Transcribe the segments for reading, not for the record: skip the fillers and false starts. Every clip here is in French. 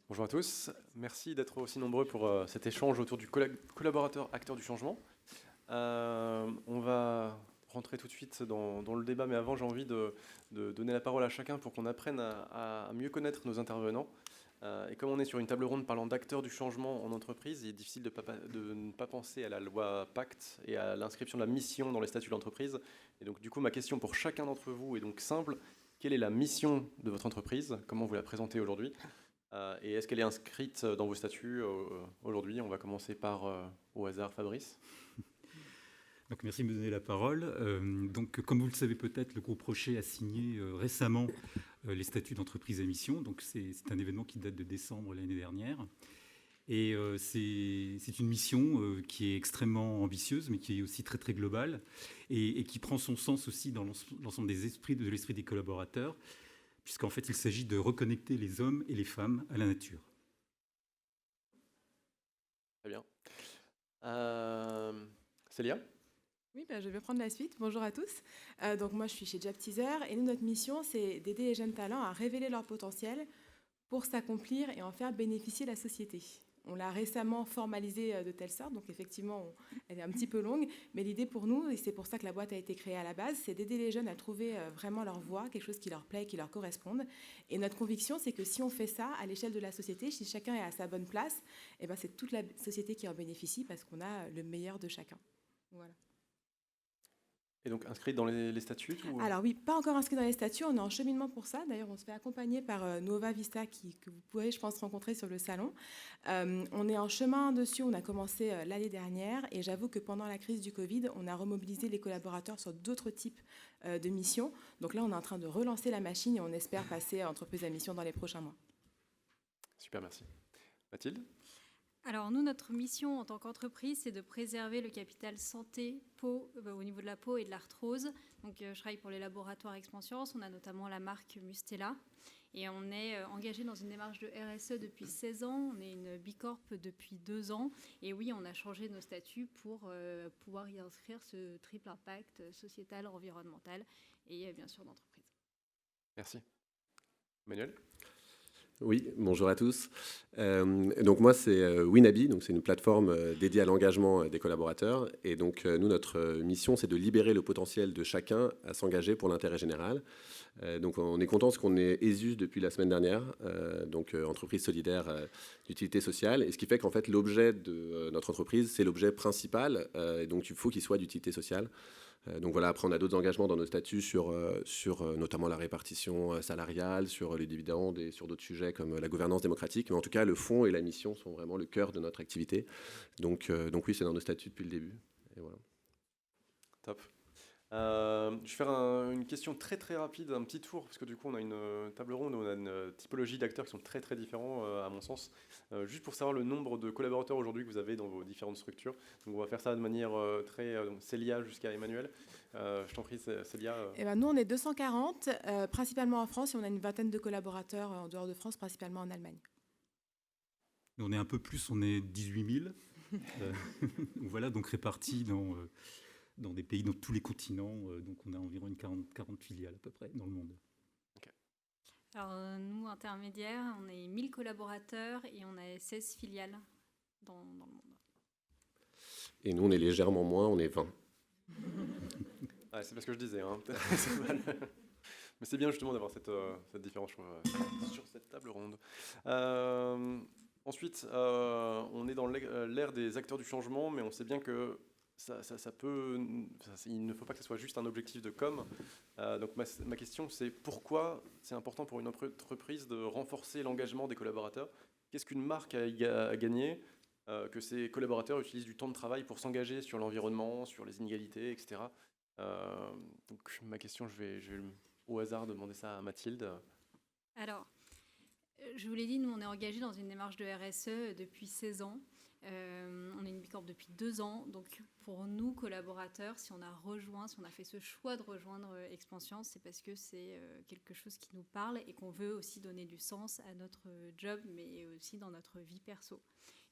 Bonjour à tous, merci d'être aussi nombreux pour cet échange autour du collaborateur acteur du changement. On va rentrer tout de suite dans le débat, mais avant j'ai envie de donner la parole à chacun pour qu'on apprenne à mieux connaître nos intervenants. Et comme on est sur une table ronde parlant d'acteurs du changement en entreprise, il est difficile de ne pas penser à la loi Pacte et à l'inscription de la mission dans les statuts de l'entreprise. Et donc du coup ma question pour chacun d'entre vous est donc simple. Quelle est la mission de votre entreprise? Comment vous la présentez aujourd'hui? Et est-ce qu'elle est inscrite dans vos statuts aujourd'hui? On va commencer par, au hasard, Fabrice. Donc, merci de me donner la parole. Donc, comme vous le savez peut-être, le groupe Rocher a signé récemment les statuts d'entreprise à mission. Donc, c'est un événement qui date de décembre l'année dernière. Et c'est une mission qui est extrêmement ambitieuse, mais qui est aussi très, très globale et qui prend son sens aussi dans l'ensemble de l'esprit des collaborateurs, puisqu'en fait, il s'agit de reconnecter les hommes et les femmes à la nature. Très bien. Célia? Oui, je vais prendre la suite. Bonjour à tous. Donc moi, je suis chez JobTeaser et nous, notre mission, c'est d'aider les jeunes talents à révéler leur potentiel pour s'accomplir et en faire bénéficier la société. On l'a récemment formalisé de telle sorte, donc effectivement, elle est un petit peu longue, mais l'idée pour nous, et c'est pour ça que la boîte a été créée à la base, c'est d'aider les jeunes à trouver vraiment leur voie, quelque chose qui leur plaît, qui leur corresponde. Et notre conviction, c'est que si on fait ça à l'échelle de la société, si chacun est à sa bonne place, eh ben, c'est toute la société qui en bénéficie parce qu'on a le meilleur de chacun. Voilà. Et donc inscrite dans les statuts ou... Alors oui, pas encore inscrit dans les statuts, on est en cheminement pour ça. D'ailleurs, on se fait accompagner par Nova Vista que vous pourrez, je pense, rencontrer sur le salon. On est en chemin dessus, on a commencé l'année dernière et j'avoue que pendant la crise du Covid, on a remobilisé les collaborateurs sur d'autres types de missions. Donc là, on est en train de relancer la machine et on espère passer à entreprise à mission dans les prochains mois. Super, merci. Mathilde? Alors nous, notre mission en tant qu'entreprise, c'est de préserver le capital santé peau, au niveau de la peau et de l'arthrose. Donc je travaille pour les laboratoires Expansience, on a notamment la marque Mustela et on est engagé dans une démarche de RSE depuis 16 ans, on est une Bicorp depuis 2 ans et oui, on a changé nos statuts pour pouvoir y inscrire ce triple impact sociétal, environnemental et bien sûr d'entreprise. Merci. Manuel? Oui, bonjour à tous. Donc moi, c'est Winabi, donc c'est une plateforme dédiée à l'engagement des collaborateurs. Et donc nous, notre mission, c'est de libérer le potentiel de chacun à s'engager pour l'intérêt général. Donc on est content parce qu'on est ESUS depuis la semaine dernière, donc entreprise solidaire d'utilité sociale. Et ce qui fait qu'en fait, l'objet de notre entreprise, c'est l'objet principal. Et donc il faut qu'il soit d'utilité sociale. Donc voilà, après on a d'autres engagements dans nos statuts sur notamment la répartition salariale, sur les dividendes et sur d'autres sujets comme la gouvernance démocratique. Mais en tout cas, le fond et la mission sont vraiment le cœur de notre activité. Donc oui, c'est dans nos statuts depuis le début. Et voilà. Top. Je vais faire une question très très rapide, un petit tour, parce que du coup on a une table ronde, on a une typologie d'acteurs qui sont très très différents à mon sens. Juste pour savoir le nombre de collaborateurs aujourd'hui que vous avez dans vos différentes structures. Donc on va faire ça de manière très Célia jusqu'à Emmanuel. Je t'en prie Célia. Eh ben, nous on est 240, principalement en France et on a une vingtaine de collaborateurs en dehors de France, principalement en Allemagne. On est un peu plus, on est 18 000. Voilà, donc répartis dans des pays, dans tous les continents. Donc on a environ une 40 filiales à peu près dans le monde. Okay. Alors nous, intermédiaires, on est 1000 collaborateurs et on a 16 filiales dans le monde. Et nous, on est légèrement moins, on est 20. Ah, c'est pas ce que je disais. Hein. C'est mal. Mais c'est bien justement d'avoir cette différence sur cette table ronde. Ensuite, on est dans l'ère des acteurs du changement, mais on sait bien que il ne faut pas que ce soit juste un objectif de com. Donc ma question, c'est pourquoi c'est important pour une entreprise de renforcer l'engagement des collaborateurs? Qu'est-ce qu'une marque a gagné que ses collaborateurs utilisent du temps de travail pour s'engager sur l'environnement, sur les inégalités, etc. Donc ma question, je vais au hasard demander ça à Mathilde. Alors, je vous l'ai dit, nous on est engagés dans une démarche de RSE depuis 16 ans. On est une Bicorp depuis 2 ans, donc pour nous, collaborateurs, si on a fait ce choix de rejoindre Expansiance, c'est parce que c'est quelque chose qui nous parle et qu'on veut aussi donner du sens à notre job, mais aussi dans notre vie perso.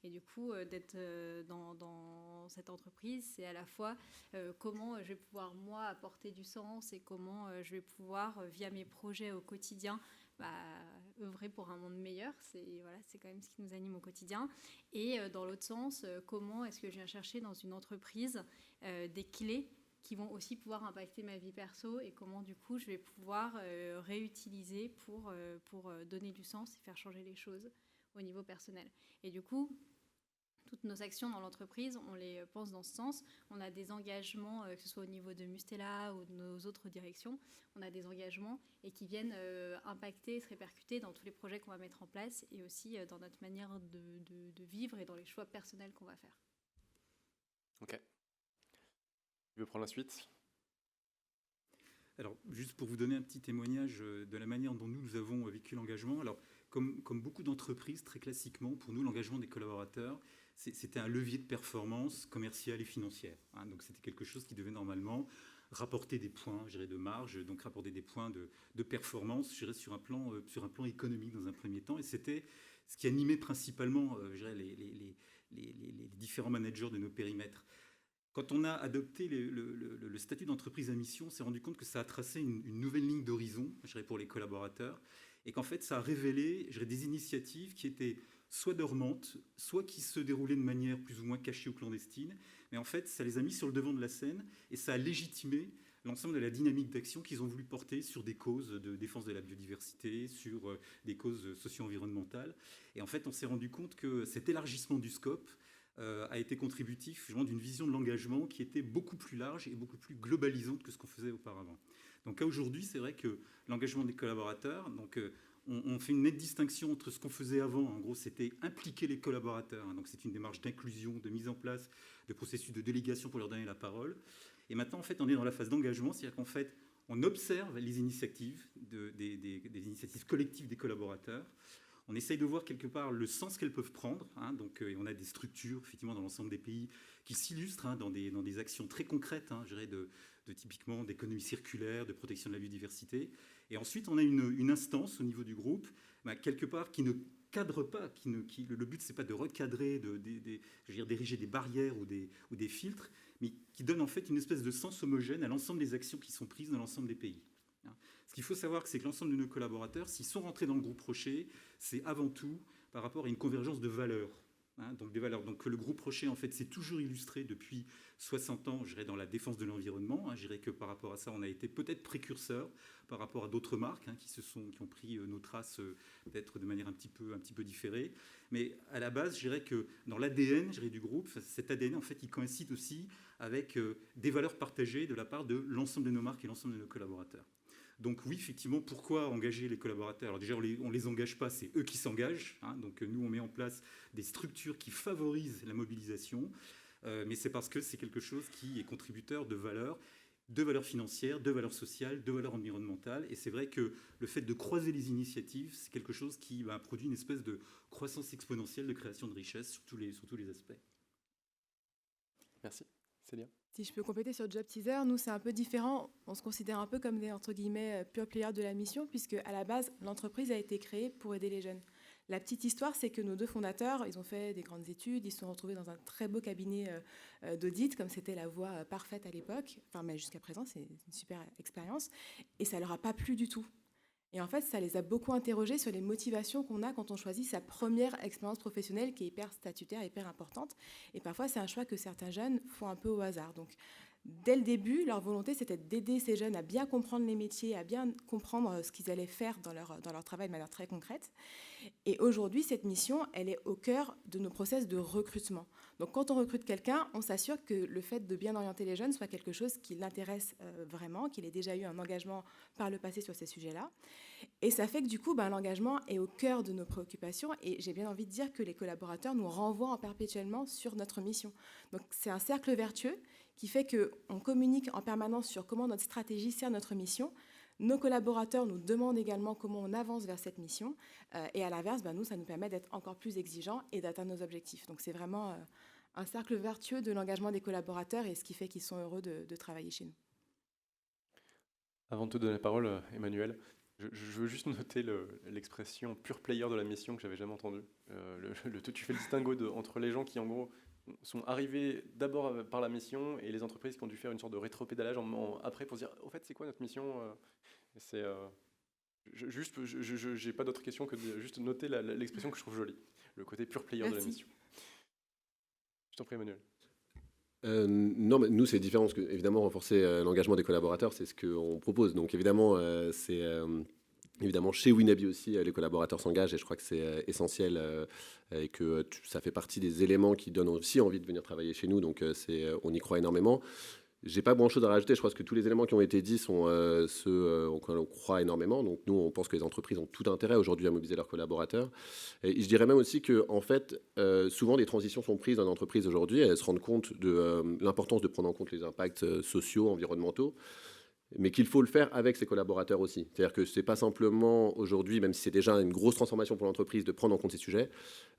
Et du coup, d'être dans cette entreprise, c'est à la fois comment je vais pouvoir, moi, apporter du sens et comment je vais pouvoir, via mes projets au quotidien, œuvrer pour un monde meilleur. C'est quand même ce qui nous anime au quotidien. Et dans l'autre sens, comment est-ce que je viens chercher dans une entreprise des clés qui vont aussi pouvoir impacter ma vie perso et comment, du coup, je vais pouvoir réutiliser pour donner du sens et faire changer les choses au niveau personnel. Et du coup, toutes nos actions dans l'entreprise, on les pense dans ce sens. On a des engagements, que ce soit au niveau de Mustela ou de nos autres directions, on a des engagements et qui viennent impacter, se répercuter dans tous les projets qu'on va mettre en place et aussi dans notre manière de vivre et dans les choix personnels qu'on va faire. Ok. Tu veux prendre la suite ? Alors, juste pour vous donner un petit témoignage de la manière dont nous avons vécu l'engagement. Alors, comme beaucoup d'entreprises, très classiquement, pour nous, l'engagement des collaborateurs, c'était un levier de performance commerciale et financière. Donc, c'était quelque chose qui devait normalement rapporter des points, je dirais, de marge, donc rapporter des points de performance, je dirais, sur un plan économique dans un premier temps. Et c'était ce qui animait principalement, je dirais, les différents managers de nos périmètres. Quand on a adopté le statut d'entreprise à mission, on s'est rendu compte que ça a tracé une nouvelle ligne d'horizon, je dirais, pour les collaborateurs, et qu'en fait, ça a révélé, je dirais, des initiatives qui étaient soit dormantes, soit qui se déroulaient de manière plus ou moins cachée ou clandestine, mais en fait, ça les a mis sur le devant de la scène, et ça a légitimé l'ensemble de la dynamique d'action qu'ils ont voulu porter sur des causes de défense de la biodiversité, sur des causes socio-environnementales. Et en fait, on s'est rendu compte que cet élargissement du scope a été contributif justement d'une vision de l'engagement qui était beaucoup plus large et beaucoup plus globalisante que ce qu'on faisait auparavant. Donc à aujourd'hui, c'est vrai que l'engagement des collaborateurs, donc on fait une nette distinction entre ce qu'on faisait avant. En gros, c'était impliquer les collaborateurs. Donc c'est une démarche d'inclusion, de mise en place de processus de délégation pour leur donner la parole. Et maintenant, en fait, on est dans la phase d'engagement, c'est-à-dire qu'en fait, on observe les initiatives, des initiatives collectives des collaborateurs. On essaye de voir quelque part le sens qu'elles peuvent prendre. Donc, et on a des structures, effectivement, dans l'ensemble des pays qui s'illustrent dans des actions très concrètes, je dirais, de typiquement d'économie circulaire, de protection de la biodiversité. Et ensuite, on a une instance au niveau du groupe, quelque part, qui ne cadre pas. Le but, c'est pas de recadrer, d'ériger des barrières ou des filtres, mais qui donne en fait une espèce de sens homogène à l'ensemble des actions qui sont prises dans l'ensemble des pays. Ce qu'il faut savoir, c'est que l'ensemble de nos collaborateurs, s'ils sont rentrés dans le groupe Rocher, c'est avant tout par rapport à une convergence de valeurs. Donc des valeurs. Donc le groupe Rocher, en fait, s'est toujours illustré depuis 60 ans, je dirais, dans la défense de l'environnement. Je dirais que par rapport à ça, on a été peut-être précurseur par rapport à d'autres marques qui ont pris nos traces peut-être de manière un petit peu différée. Mais à la base, je dirais que dans l'ADN, du groupe, cet ADN, en fait, il coïncide aussi avec des valeurs partagées de la part de l'ensemble de nos marques et l'ensemble de nos collaborateurs. Donc oui, effectivement, pourquoi engager les collaborateurs ? Alors déjà, on les engage pas, c'est eux qui s'engagent. Donc nous, on met en place des structures qui favorisent la mobilisation, mais c'est parce que c'est quelque chose qui est contributeur de valeurs financières, de valeurs sociales, de valeurs environnementales. Et c'est vrai que le fait de croiser les initiatives, c'est quelque chose qui produit une espèce de croissance exponentielle de création de richesses sur tous les aspects. Merci. Célia ? Si je peux compléter sur Job Teaser, nous c'est un peu différent. On se considère un peu comme des, entre guillemets, pure players de la mission, puisque à la base, l'entreprise a été créée pour aider les jeunes. La petite histoire, c'est que nos 2 fondateurs, ils ont fait des grandes études, ils se sont retrouvés dans un très beau cabinet d'audit, comme c'était la voie parfaite à l'époque. Enfin, mais jusqu'à présent, c'est une super expérience. Et ça leur a pas plu du tout. Et en fait, ça les a beaucoup interrogés sur les motivations qu'on a quand on choisit sa première expérience professionnelle qui est hyper statutaire, hyper importante. Et parfois, c'est un choix que certains jeunes font un peu au hasard. Donc, dès le début, leur volonté, c'était d'aider ces jeunes à bien comprendre les métiers, à bien comprendre ce qu'ils allaient faire dans leur travail de manière très concrète. Et aujourd'hui, cette mission, elle est au cœur de nos process de recrutement. Donc, quand on recrute quelqu'un, on s'assure que le fait de bien orienter les jeunes soit quelque chose qui l'intéresse vraiment, qu'il ait déjà eu un engagement par le passé sur ces sujets-là. Et ça fait que du coup, l'engagement est au cœur de nos préoccupations. Et j'ai bien envie de dire que les collaborateurs nous renvoient perpétuellement sur notre mission. Donc, c'est un cercle vertueux qui fait qu'on communique en permanence sur comment notre stratégie sert notre mission, Nos collaborateurs nous demandent également comment on avance vers cette mission. Et à l'inverse, nous, ça nous permet d'être encore plus exigeants et d'atteindre nos objectifs. Donc c'est vraiment un cercle vertueux de l'engagement des collaborateurs et ce qui fait qu'ils sont heureux de travailler chez nous. Avant de te donner la parole, Emmanuel, je veux juste noter l'expression pure player de la mission que j'avais jamais entendue. Tu fais le distinguo entre les gens qui, en gros, sont arrivés d'abord par la mission et les entreprises qui ont dû faire une sorte de rétropédalage après pour se dire, au fait, c'est quoi notre mission? J'ai pas d'autre question que de juste noter l'expression que je trouve jolie, le côté pure player de la mission. Je t'en prie, Emmanuel. Non, mais nous, c'est différent, parce que, évidemment, renforcer l'engagement des collaborateurs, c'est ce qu'on propose. Donc, évidemment, évidemment, chez Winabi aussi, les collaborateurs s'engagent, et je crois que c'est essentiel, et que ça fait partie des éléments qui donnent aussi envie de venir travailler chez nous, donc on y croit énormément. J'ai pas grand-chose à rajouter. Je pense que tous les éléments qui ont été dits sont ceux auxquels on croit énormément. Donc nous, on pense que les entreprises ont tout intérêt aujourd'hui à mobiliser leurs collaborateurs. Et je dirais même aussi que, en fait, souvent des transitions sont prises dans l'entreprise aujourd'hui. Elles se rendent compte de l'importance de prendre en compte les impacts sociaux, environnementaux, mais qu'il faut le faire avec ses collaborateurs aussi. C'est-à-dire que ce n'est pas simplement aujourd'hui, même si c'est déjà une grosse transformation pour l'entreprise, de prendre en compte ces sujets,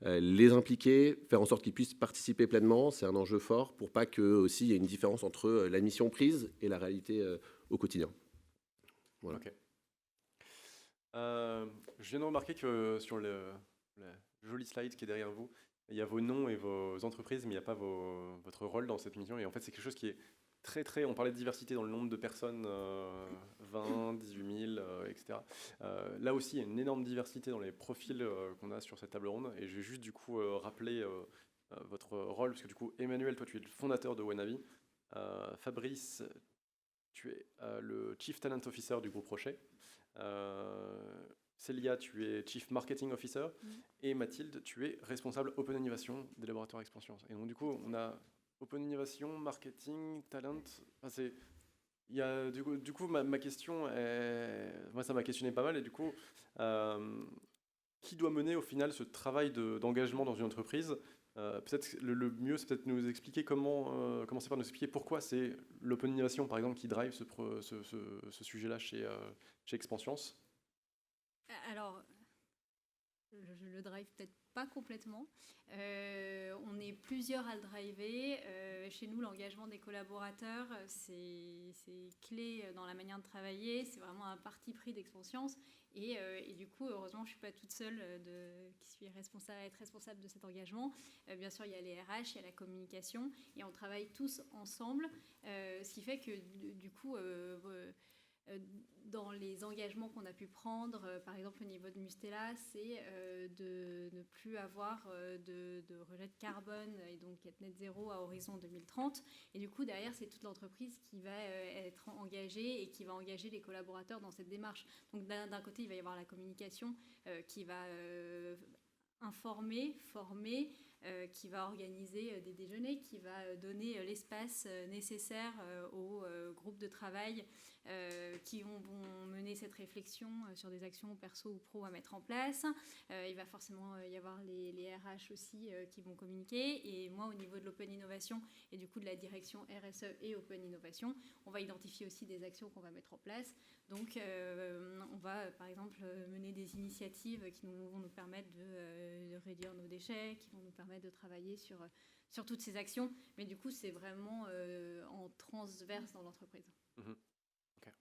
les impliquer, faire en sorte qu'ils puissent participer pleinement, c'est un enjeu fort pour pas qu'il y ait une différence entre la mission prise et la réalité au quotidien. Voilà. Okay. Je viens de remarquer que sur le joli slide qui est derrière vous, il y a vos noms et vos entreprises, mais il n'y a pas votre rôle dans cette mission. Et en fait, c'est quelque chose qui est très, on parlait de diversité dans le nombre de personnes, 20, 18 000, etc. Là aussi, il y a une énorme diversité dans les profils qu'on a sur cette table ronde. Et je vais juste du coup rappeler votre rôle, parce que du coup, Emmanuel, toi, tu es le fondateur de Winabi. Fabrice, tu es le Chief Talent Officer du groupe Rocher. Célia, tu es Chief Marketing Officer. Et Mathilde, tu es responsable Open Innovation des laboratoires Expansion. Et donc, du coup, on a Open Innovation, Marketing, Talent. Enfin, du coup, ma question, moi, ça m'a questionné pas mal. Et du coup, qui doit mener au final ce travail d'engagement dans une entreprise? Peut-être le mieux, c'est peut-être nous expliquer commencer par nous expliquer pourquoi c'est l'Open Innovation, par exemple, qui drive ce sujet-là chez Expansience. Alors, je le drive peut-être pas complètement. On est plusieurs à le driver. Chez nous, l'engagement des collaborateurs, c'est clé dans la manière de travailler. C'est vraiment un parti pris d'Expansience. Et du coup, heureusement, je ne suis pas toute seule qui suis responsable de cet engagement. Bien sûr, il y a les RH, il y a la communication. Et on travaille tous ensemble. Ce qui fait que, du coup... dans les engagements qu'on a pu prendre, par exemple au niveau de Mustela, c'est de ne plus avoir de rejet de carbone et donc être net zéro à horizon 2030. Et du coup, derrière, c'est toute l'entreprise qui va être engagée et qui va engager les collaborateurs dans cette démarche. Donc d'un côté, il va y avoir la communication qui va informer, former, qui va organiser des déjeuners, qui va donner l'espace nécessaire aux groupes de travail qui vont mener cette réflexion sur des actions perso ou pro à mettre en place. Il va forcément y avoir les RH aussi qui vont communiquer. Et moi, au niveau de l'Open Innovation et du coup de la direction RSE et Open Innovation, on va identifier aussi des actions qu'on va mettre en place. Donc, on va, par exemple, mener des initiatives qui vont nous permettre de réduire nos déchets, qui vont nous permettre de travailler sur toutes ces actions. Mais du coup, c'est vraiment en transverse dans l'entreprise. Ok.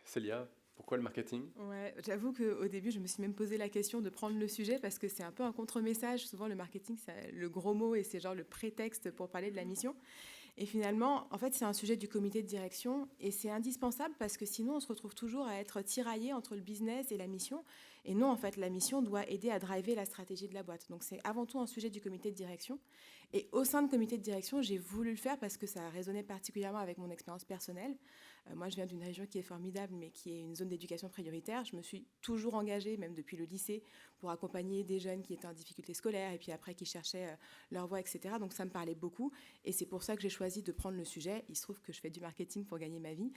Célia, pourquoi le marketing? Ouais, j'avoue qu'au début, je me suis même posé la question de prendre le sujet parce que c'est un peu un contre-message. Souvent, le marketing, c'est le gros mot et c'est genre le prétexte pour parler de la mission. Et finalement, en fait, c'est un sujet du comité de direction et c'est indispensable parce que sinon, on se retrouve toujours à être tiraillé entre le business et la mission. Et non, en fait, la mission doit aider à driver la stratégie de la boîte. Donc, c'est avant tout un sujet du comité de direction. Et au sein du comité de direction, j'ai voulu le faire parce que ça a résonné particulièrement avec mon expérience personnelle. Moi, je viens d'une région qui est formidable, mais qui est une zone d'éducation prioritaire. Je me suis toujours engagée, même depuis le lycée, pour accompagner des jeunes qui étaient en difficulté scolaire et puis après qui cherchaient leur voie, etc. Donc, ça me parlait beaucoup. Et c'est pour ça que j'ai choisi de prendre le sujet. Il se trouve que je fais du marketing pour gagner ma vie,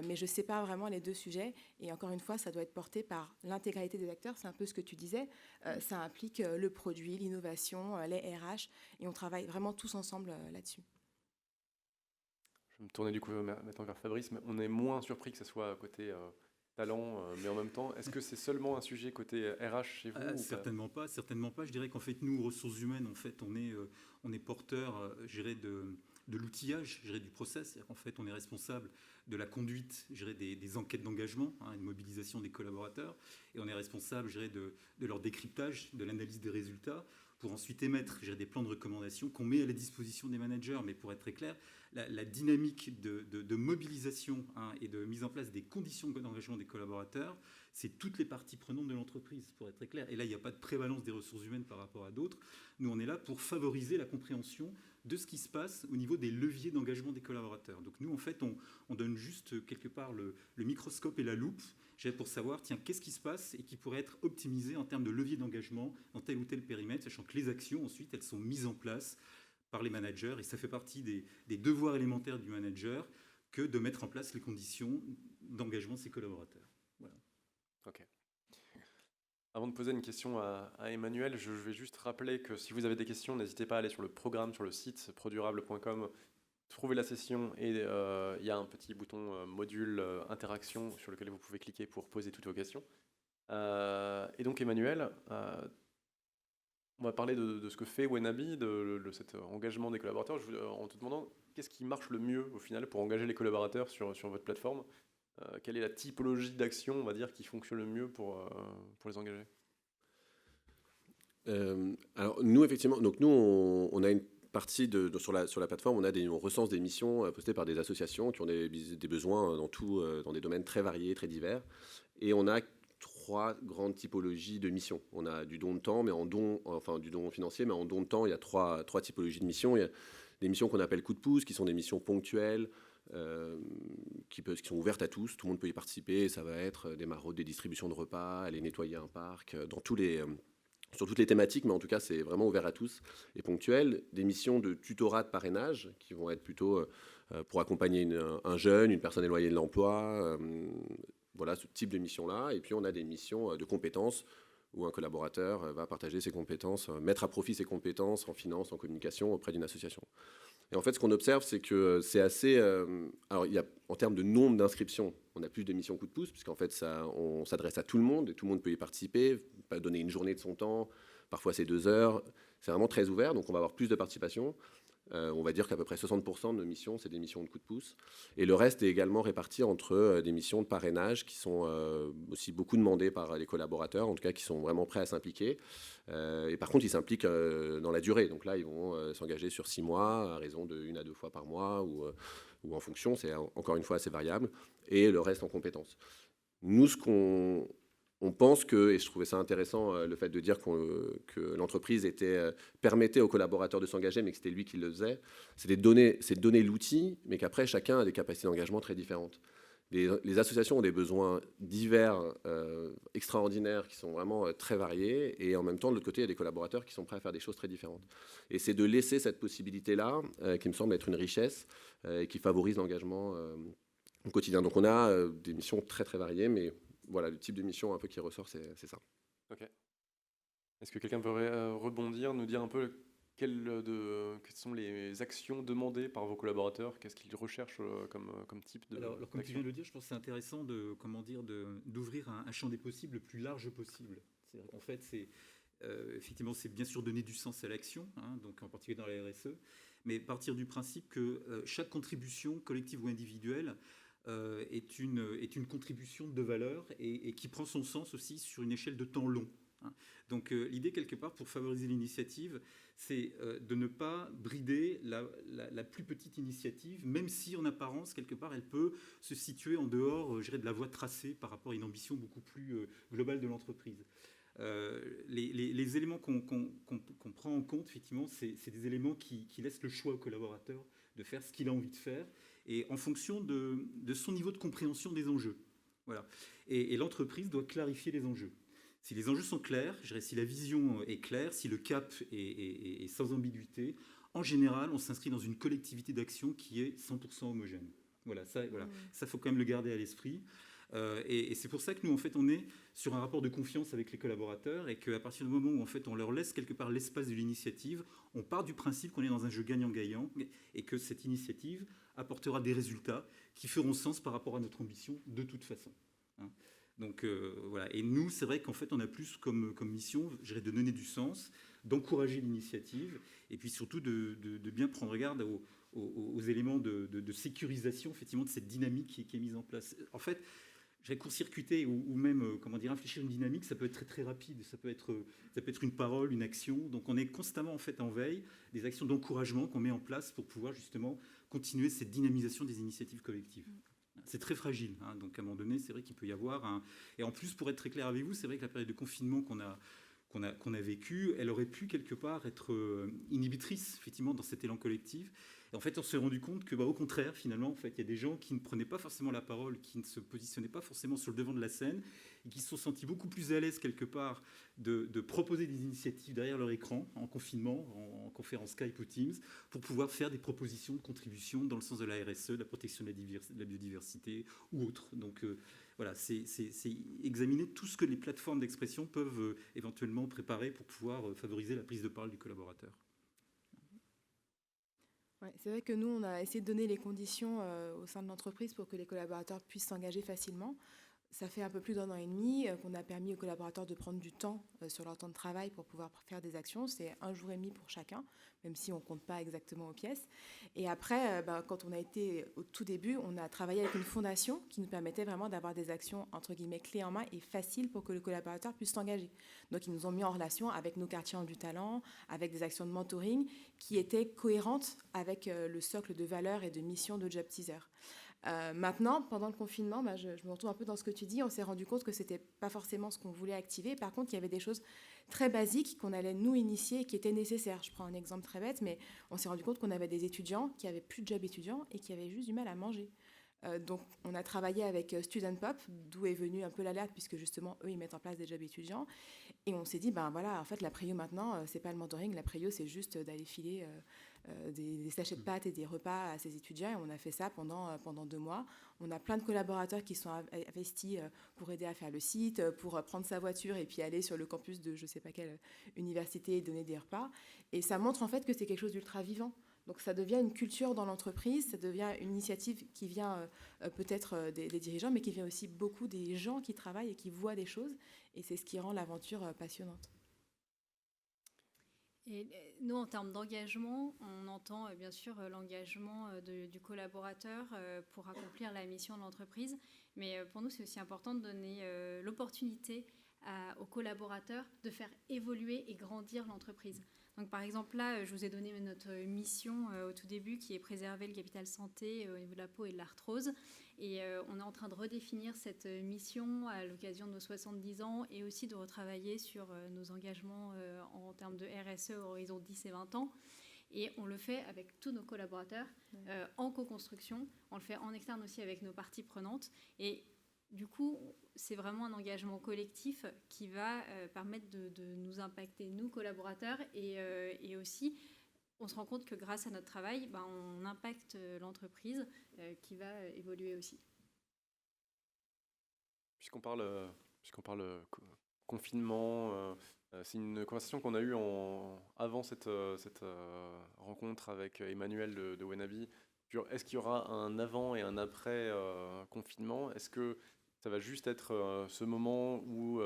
mais je sépare vraiment les deux sujets. Et encore une fois, ça doit être porté par l'intégralité des acteurs. C'est un peu ce que tu disais. Ça implique le produit, l'innovation, les RH. Et on travaille vraiment tous ensemble là-dessus. je vais me tourner du coup maintenant vers Fabrice, mais on est moins surpris que ce soit côté talent, mais en même temps, est-ce que c'est seulement un sujet côté RH chez vous ou pas? Certainement pas, certainement pas. Je dirais qu'en fait, nous, ressources humaines, en fait, on est porteur, je dirais, de l'outillage, je dirais, du process. C'est-à-dire qu'en fait, on est responsable de la conduite, je dirais, des enquêtes d'engagement, une mobilisation des collaborateurs, et on est responsable, je dirais, de leur décryptage, de l'analyse des résultats, pour ensuite émettre, je dirais, des plans de recommandation qu'on met à la disposition des managers. Mais pour être très clair, la dynamique de mobilisation et de mise en place des conditions d'engagement des collaborateurs, c'est toutes les parties prenantes de l'entreprise, pour être très clair. Et là, il n'y a pas de prévalence des ressources humaines par rapport à d'autres. Nous, on est là pour favoriser la compréhension de ce qui se passe au niveau des leviers d'engagement des collaborateurs. Donc nous, en fait, on donne juste quelque part le microscope et la loupe pour savoir, tiens, qu'est-ce qui se passe et qui pourrait être optimisé en termes de levier d'engagement dans tel ou tel périmètre, sachant que les actions, ensuite, elles sont mises en place par les managers, et ça fait partie des devoirs élémentaires du manager que de mettre en place les conditions d'engagement de ses collaborateurs. Voilà. Ok. Avant de poser une question à Emmanuel, je vais juste rappeler que si vous avez des questions, n'hésitez pas à aller sur le programme, sur le site produrable.com, trouver la session et il y a un petit bouton module interaction sur lequel vous pouvez cliquer pour poser toutes vos questions. Et donc Emmanuel, on va parler de ce que fait Wenabi, de cet engagement des collaborateurs, en te demandant qu'est-ce qui marche le mieux au final pour engager les collaborateurs sur votre plateforme. Quelle est la typologie d'action, on va dire, qui fonctionne le mieux pour les engager? Alors nous, effectivement, donc nous, on a une partie sur la plateforme, on recense des missions postées par des associations qui ont des besoins dans des domaines très variés, très divers. Et on a 3 grandes typologies de missions. On a du don de temps, du don financier, mais en don de temps, il y a trois typologies de missions. Il y a des missions qu'on appelle coup de pouce, qui sont des missions ponctuelles, qui sont ouvertes à tous. Tout le monde peut y participer. Ça va être des maraudes, des distributions de repas, aller nettoyer un parc, sur toutes les thématiques, mais en tout cas, c'est vraiment ouvert à tous et ponctuel. Des missions de tutorat, de parrainage, qui vont être plutôt pour accompagner un jeune, une personne éloignée de l'emploi, voilà, ce type de mission-là. Et puis, on a des missions de compétences où un collaborateur va partager ses compétences, mettre à profit ses compétences en finance, en communication auprès d'une association. Et en fait, ce qu'on observe, c'est que c'est assez... alors, en termes de nombre d'inscriptions, on a plus de missions coup de pouce, puisqu'en fait, on s'adresse à tout le monde, et tout le monde peut y participer, pas donner une journée de son temps, parfois c'est 2 heures. C'est vraiment très ouvert, donc on va avoir plus de participation. On va dire qu'à peu près 60% de nos missions, c'est des missions de coup de pouce. Et le reste est également réparti entre des missions de parrainage qui sont aussi beaucoup demandées par les collaborateurs, en tout cas qui sont vraiment prêts à s'impliquer. Et par contre, ils s'impliquent dans la durée. Donc là, ils vont s'engager sur 6 mois, à raison de 1 à 2 fois par mois, ou en fonction, c'est encore une fois assez variable, et le reste en compétences. Nous, on pense que, et je trouvais ça intéressant, le fait de dire que l'entreprise permettait aux collaborateurs de s'engager, mais que c'était lui qui le faisait, c'est de donner l'outil, mais qu'après, chacun a des capacités d'engagement très différentes. Les associations ont des besoins divers, extraordinaires, qui sont vraiment très variés, et en même temps, de l'autre côté, il y a des collaborateurs qui sont prêts à faire des choses très différentes. Et c'est de laisser cette possibilité-là, qui me semble être une richesse, et qui favorise l'engagement au quotidien. Donc on a des missions très très variées, mais voilà, le type de mission un peu qui ressort, c'est ça. Ok. Est-ce que quelqu'un peut rebondir, nous dire un peu quelles sont les actions demandées par vos collaborateurs? Qu'est-ce qu'ils recherchent comme type de Alors, comme tu viens de le dire, je pense que c'est intéressant d'ouvrir un champ des possibles le plus large possible. En fait, effectivement, c'est bien sûr donner du sens à l'action, donc en particulier dans la RSE, mais partir du principe que chaque contribution, collective ou individuelle, est une contribution de valeur et qui prend son sens aussi sur une échelle de temps long. Donc l'idée, quelque part, pour favoriser l'initiative, c'est de ne pas brider la plus petite initiative, même si en apparence, quelque part, elle peut se situer en dehors, je dirais, de la voie tracée par rapport à une ambition beaucoup plus globale de l'entreprise. Les éléments qu'on prend en compte, effectivement, c'est des éléments qui laissent le choix au collaborateur de faire ce qu'il a envie de faire, et en fonction de son niveau de compréhension des enjeux. Voilà. Et l'entreprise doit clarifier les enjeux. Si les enjeux sont clairs, je dirais, si la vision est claire, si le cap est sans ambiguïté, en général, on s'inscrit dans une collectivité d'action qui est 100% homogène. Voilà, ça, faut quand même le garder à l'esprit. Et c'est pour ça que nous, en fait, on est sur un rapport de confiance avec les collaborateurs et qu'à partir du moment où, en fait, on leur laisse quelque part l'espace de l'initiative, on part du principe qu'on est dans un jeu gagnant-gagnant et que cette initiative apportera des résultats qui feront sens par rapport à notre ambition de toute façon. Hein. Donc voilà. Et nous, c'est vrai qu'en fait, on a plus comme mission, je dirais, de donner du sens, d'encourager l'initiative et puis surtout de bien prendre garde aux éléments de sécurisation, effectivement, de cette dynamique qui est mise en place. En fait, j'ai court-circuité ou même, comment dire, infléchir une dynamique, ça peut être très très rapide, ça peut être une parole, une action. Donc on est constamment en fait en veille des actions d'encouragement qu'on met en place pour pouvoir justement continuer cette dynamisation des initiatives collectives. C'est très fragile, hein, donc à un moment donné, c'est vrai qu'il peut y avoir un... Et en plus, pour être très clair avec vous, c'est vrai que la période de confinement qu'on a vécue, elle aurait pu quelque part être inhibitrice, effectivement, dans cet élan collectif. Et en fait, on s'est rendu compte que, au contraire, finalement, en fait, il y a des gens qui ne prenaient pas forcément la parole, qui ne se positionnaient pas forcément sur le devant de la scène, et qui se sont sentis beaucoup plus à l'aise, quelque part, de proposer des initiatives derrière leur écran, en confinement, en conférence Skype ou Teams, pour pouvoir faire des propositions de contribution dans le sens de la RSE, de la protection de la biodiversité ou autre. Donc, voilà, c'est examiner tout ce que les plateformes d'expression peuvent éventuellement préparer pour pouvoir favoriser la prise de parole du collaborateur. Ouais, c'est vrai que nous, on a essayé de donner les conditions au sein de l'entreprise pour que les collaborateurs puissent s'engager facilement. Ça fait un peu plus d'1 an et demi qu'on a permis aux collaborateurs de prendre du temps sur leur temps de travail pour pouvoir faire des actions. C'est 1 jour et demi pour chacun, même si on ne compte pas exactement aux pièces. Et après, quand on a été au tout début, on a travaillé avec une fondation qui nous permettait vraiment d'avoir des actions, entre guillemets, clés en main et faciles pour que le collaborateur puisse s'engager. Donc, ils nous ont mis en relation avec nos quartiers en du talent, avec des actions de mentoring qui étaient cohérentes avec le socle de valeurs et de mission de Job Teaser. Maintenant, pendant le confinement, je me retrouve un peu dans ce que tu dis. On s'est rendu compte que ce n'était pas forcément ce qu'on voulait activer. Par contre, il y avait des choses très basiques qu'on allait nous initier et qui étaient nécessaires. Je prends un exemple très bête, mais on s'est rendu compte qu'on avait des étudiants qui n'avaient plus de job étudiant et qui avaient juste du mal à manger. Donc, on a travaillé avec Student Pop, d'où est venue un peu l'alerte, puisque justement, eux, ils mettent en place des jobs étudiants. Et on s'est dit, voilà, en fait, la prio maintenant, c'est pas le mentoring. La prio, c'est juste d'aller filer des sachets de pâtes et des repas à ces étudiants. Et on a fait ça pendant 2 mois. On a plein de collaborateurs qui sont investis pour aider à faire le site, pour prendre sa voiture et puis aller sur le campus de je sais pas quelle université et donner des repas. Et ça montre en fait que c'est quelque chose d'ultra vivant. Donc ça devient une culture dans l'entreprise, ça devient une initiative qui vient peut-être des dirigeants, mais qui vient aussi beaucoup des gens qui travaillent et qui voient des choses. Et c'est ce qui rend l'aventure passionnante. Et nous, en termes d'engagement, on entend bien sûr l'engagement du collaborateur pour accomplir la mission de l'entreprise. Mais pour nous, c'est aussi important de donner l'opportunité aux collaborateurs de faire évoluer et grandir l'entreprise. Donc, par exemple, là, je vous ai donné notre mission au tout début, qui est préserver le capital santé au niveau de la peau et de l'arthrose. Et on est en train de redéfinir cette mission à l'occasion de nos 70 ans et aussi de retravailler sur nos engagements en termes de RSE à horizon 10 et 20 ans. Et on le fait avec tous nos collaborateurs en co-construction. On le fait en externe aussi avec nos parties prenantes. Et du coup, c'est vraiment un engagement collectif qui va permettre de nous impacter, nous, collaborateurs, et aussi, on se rend compte que grâce à notre travail, on impacte l'entreprise qui va évoluer aussi. Puisqu'on parle confinement, c'est une conversation qu'on a eue avant cette rencontre avec Emmanuel de Wenabi. Est-ce qu'il y aura un avant et un après confinement? Est-ce que ça va juste être ce moment où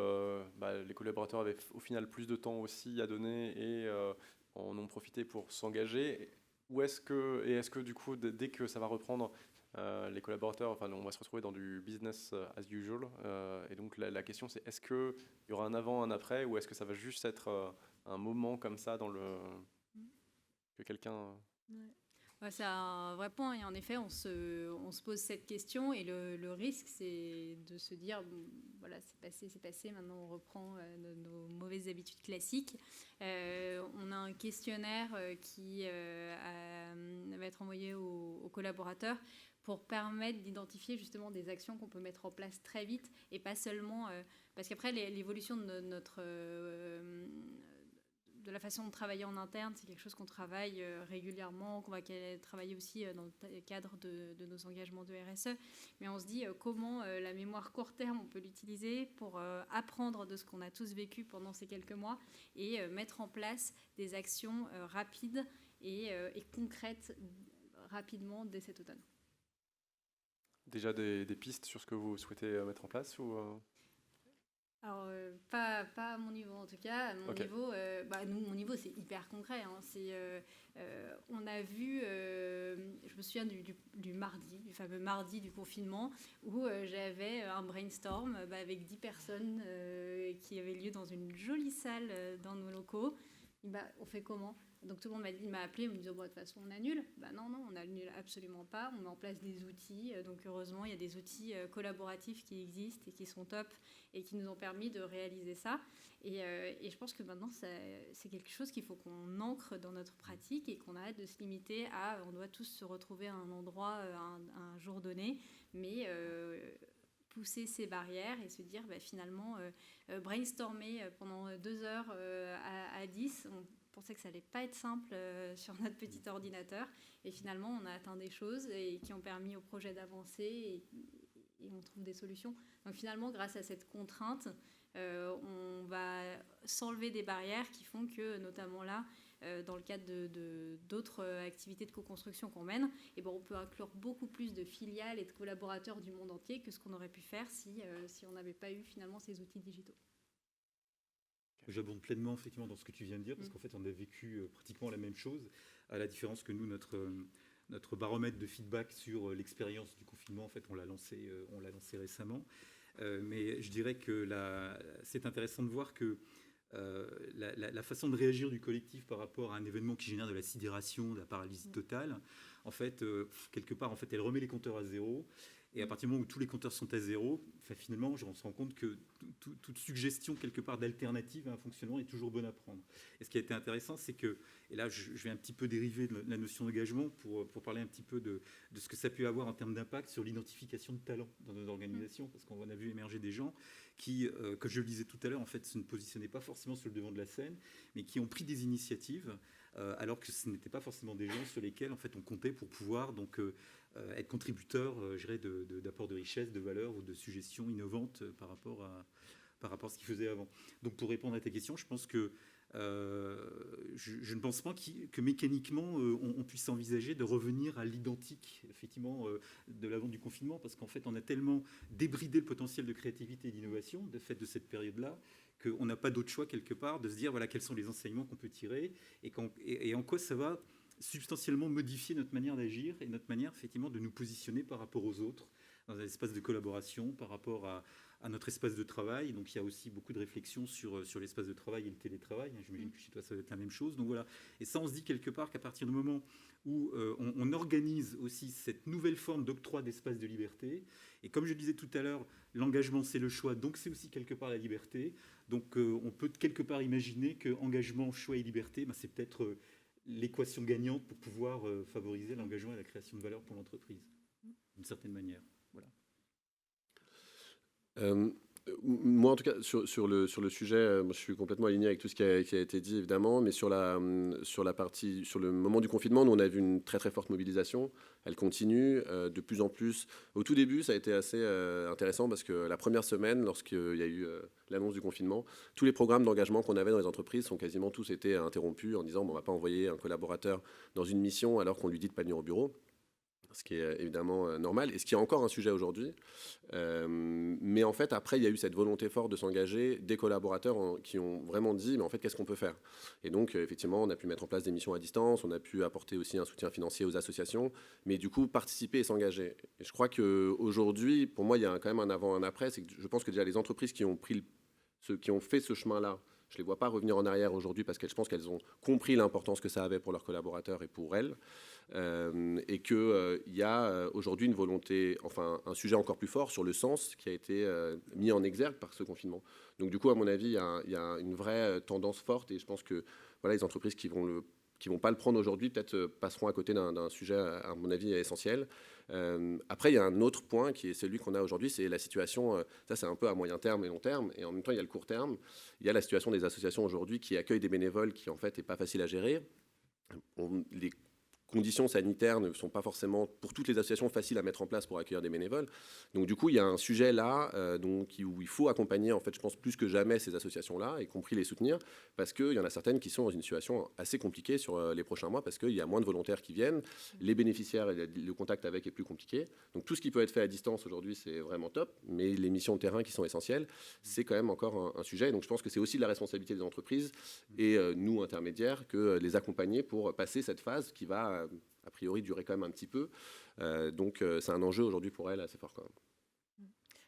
les collaborateurs avaient au final plus de temps aussi à donner et en ont profité pour s'engager? Ou est-ce que du coup, dès que ça va reprendre, les collaborateurs, on va se retrouver dans du business as usual. Et donc la question, c'est est-ce qu'il y aura un avant, un après, ou est-ce que ça va juste être un moment comme ça que quelqu'un... Ouais, c'est un vrai point, et en effet, on se pose cette question, et le risque, c'est de se dire, voilà, c'est passé, maintenant on reprend nos mauvaises habitudes classiques. On a un questionnaire qui va être envoyé aux collaborateurs pour permettre d'identifier justement des actions qu'on peut mettre en place très vite, et pas seulement... parce qu'après, l'évolution de de la façon de travailler en interne, c'est quelque chose qu'on travaille régulièrement, qu'on va travailler aussi dans le cadre de nos engagements de RSE. Mais on se dit comment la mémoire court terme, on peut l'utiliser pour apprendre de ce qu'on a tous vécu pendant ces quelques mois et mettre en place des actions rapides et concrètes rapidement dès cet automne. Déjà des pistes sur ce que vous souhaitez mettre en place ou Alors, pas à mon niveau en tout cas. À mon niveau, mon niveau, c'est hyper concret. Hein. On a vu, je me souviens du mardi, du fameux mardi du confinement, où j'avais un brainstorm avec 10 personnes qui avait lieu dans une jolie salle dans nos locaux. On fait comment ? Donc tout le monde m'a appelé en me disant de toute façon on annule. Non, on n'annule absolument pas. On met en place des outils. Donc heureusement il y a des outils collaboratifs qui existent et qui sont top et qui nous ont permis de réaliser ça. Et je pense que maintenant c'est quelque chose qu'il faut qu'on ancre dans notre pratique et qu'on arrête de se limiter à on doit tous se retrouver à un endroit un jour donné, mais pousser ces barrières et se dire finalement brainstormer pendant 2 heures à 10, on pensait que ça allait pas être simple sur notre petit ordinateur et finalement on a atteint des choses et qui ont permis au projet d'avancer et on trouve des solutions. Donc finalement grâce à cette contrainte on va s'enlever des barrières qui font que notamment là dans le cadre d'autres activités de co-construction qu'on mène, on peut inclure beaucoup plus de filiales et de collaborateurs du monde entier que ce qu'on aurait pu faire si on n'avait pas eu finalement ces outils digitaux. J'abonde pleinement effectivement dans ce que tu viens de dire, parce qu'en fait on a vécu pratiquement la même chose, à la différence que nous, notre baromètre de feedback sur l'expérience du confinement, en fait on l'a lancé récemment. Mais je dirais que c'est intéressant de voir que la façon de réagir du collectif par rapport à un événement qui génère de la sidération, de la paralysie totale, en fait, quelque part, en fait, elle remet les compteurs à zéro. Et à partir du moment où tous les compteurs sont à zéro, finalement, on se rend compte que toute suggestion, quelque part, d'alternative à un fonctionnement est toujours bonne à prendre. Et ce qui a été intéressant, c'est que, et là, je vais un petit peu dériver de la notion d'engagement pour parler un petit peu de ce que ça peut avoir en termes d'impact sur l'identification de talents dans nos organisations, parce qu'on a vu émerger des gens qui, comme je le disais tout à l'heure, en fait, se ne positionnaient pas forcément sur le devant de la scène, mais qui ont pris des initiatives, alors que ce n'étaient pas forcément des gens sur lesquels, en fait, on comptait pour pouvoir donc être contributeur, je dirais, d'apport de richesse, de valeur ou de suggestions innovantes par rapport à ce qu'ils faisaient avant. Donc, pour répondre à ta question, je pense que je ne pense pas que mécaniquement on puisse envisager de revenir à l'identique, effectivement, de l'avant du confinement, parce qu'en fait, on a tellement débridé le potentiel de créativité et d'innovation de fait de cette période-là qu'on n'a pas d'autre choix quelque part de se dire voilà quels sont les enseignements qu'on peut tirer et en quoi ça va substantiellement modifier notre manière d'agir et notre manière effectivement de nous positionner par rapport aux autres dans un espace de collaboration, par rapport à notre espace de travail. Donc il y a aussi beaucoup de réflexions sur l'espace de travail et le télétravail. J'imagine que chez toi ça va être la même chose. Donc voilà. Et ça, on se dit quelque part qu'à partir du moment où on organise aussi cette nouvelle forme d'octroi d'espace de liberté, et comme je le disais tout à l'heure, l'engagement c'est le choix, donc c'est aussi quelque part la liberté. Donc on peut quelque part imaginer que engagement, choix et liberté, c'est peut-être l'équation gagnante pour pouvoir favoriser l'engagement et la création de valeur pour l'entreprise, d'une certaine manière. Voilà. Moi, en tout cas, sur le sujet, moi, je suis complètement aligné avec tout ce qui a été dit, évidemment, mais sur le moment du confinement, nous, on a vu une très, très forte mobilisation. Elle continue de plus en plus. Au tout début, ça a été assez intéressant parce que la première semaine, lorsqu'il y a eu l'annonce du confinement, tous les programmes d'engagement qu'on avait dans les entreprises ont quasiment tous été interrompus en disant on ne va pas envoyer un collaborateur dans une mission alors qu'on lui dit de ne pas venir au bureau. Ce qui est évidemment normal, et ce qui est encore un sujet aujourd'hui. Mais en fait, après, il y a eu cette volonté forte de s'engager, des collaborateurs qui ont vraiment dit, mais en fait, qu'est-ce qu'on peut faire ? Et donc, effectivement, on a pu mettre en place des missions à distance, on a pu apporter aussi un soutien financier aux associations, mais du coup, participer et s'engager. Et je crois qu'aujourd'hui, pour moi, il y a quand même un avant, un après. C'est que je pense que déjà, les entreprises qui ont fait ce chemin-là, je ne les vois pas revenir en arrière aujourd'hui parce que je pense qu'elles ont compris l'importance que ça avait pour leurs collaborateurs et pour elles. Et qu'il y a aujourd'hui une volonté, enfin un sujet encore plus fort sur le sens qui a été mis en exergue par ce confinement. Donc du coup, à mon avis, il y a une vraie tendance forte et je pense que voilà, les entreprises qui vont qui ne vont pas le prendre aujourd'hui, peut-être passeront à côté d'un sujet, à mon avis, essentiel. Après, il y a un autre point qui est celui qu'on a aujourd'hui, c'est la situation, ça c'est un peu à moyen terme et long terme, et en même temps il y a le court terme. Il y a la situation des associations aujourd'hui qui accueillent des bénévoles qui en fait n'est pas facile à gérer. Les conditions sanitaires ne sont pas forcément, pour toutes les associations, faciles à mettre en place pour accueillir des bénévoles. Donc du coup, il y a un sujet là où il faut accompagner, en fait, je pense, plus que jamais ces associations-là, y compris les soutenir, parce qu'il y en a certaines qui sont dans une situation assez compliquée sur les prochains mois, parce qu'il y a moins de volontaires qui viennent, les bénéficiaires, le contact avec est plus compliqué. Donc tout ce qui peut être fait à distance aujourd'hui, c'est vraiment top, mais les missions de terrain qui sont essentielles, c'est quand même encore un sujet. Donc je pense que c'est aussi de la responsabilité des entreprises et nous, intermédiaires, que les accompagner pour passer cette phase qui va a priori durer quand même un petit peu. Donc c'est un enjeu aujourd'hui pour elle assez fort quand même.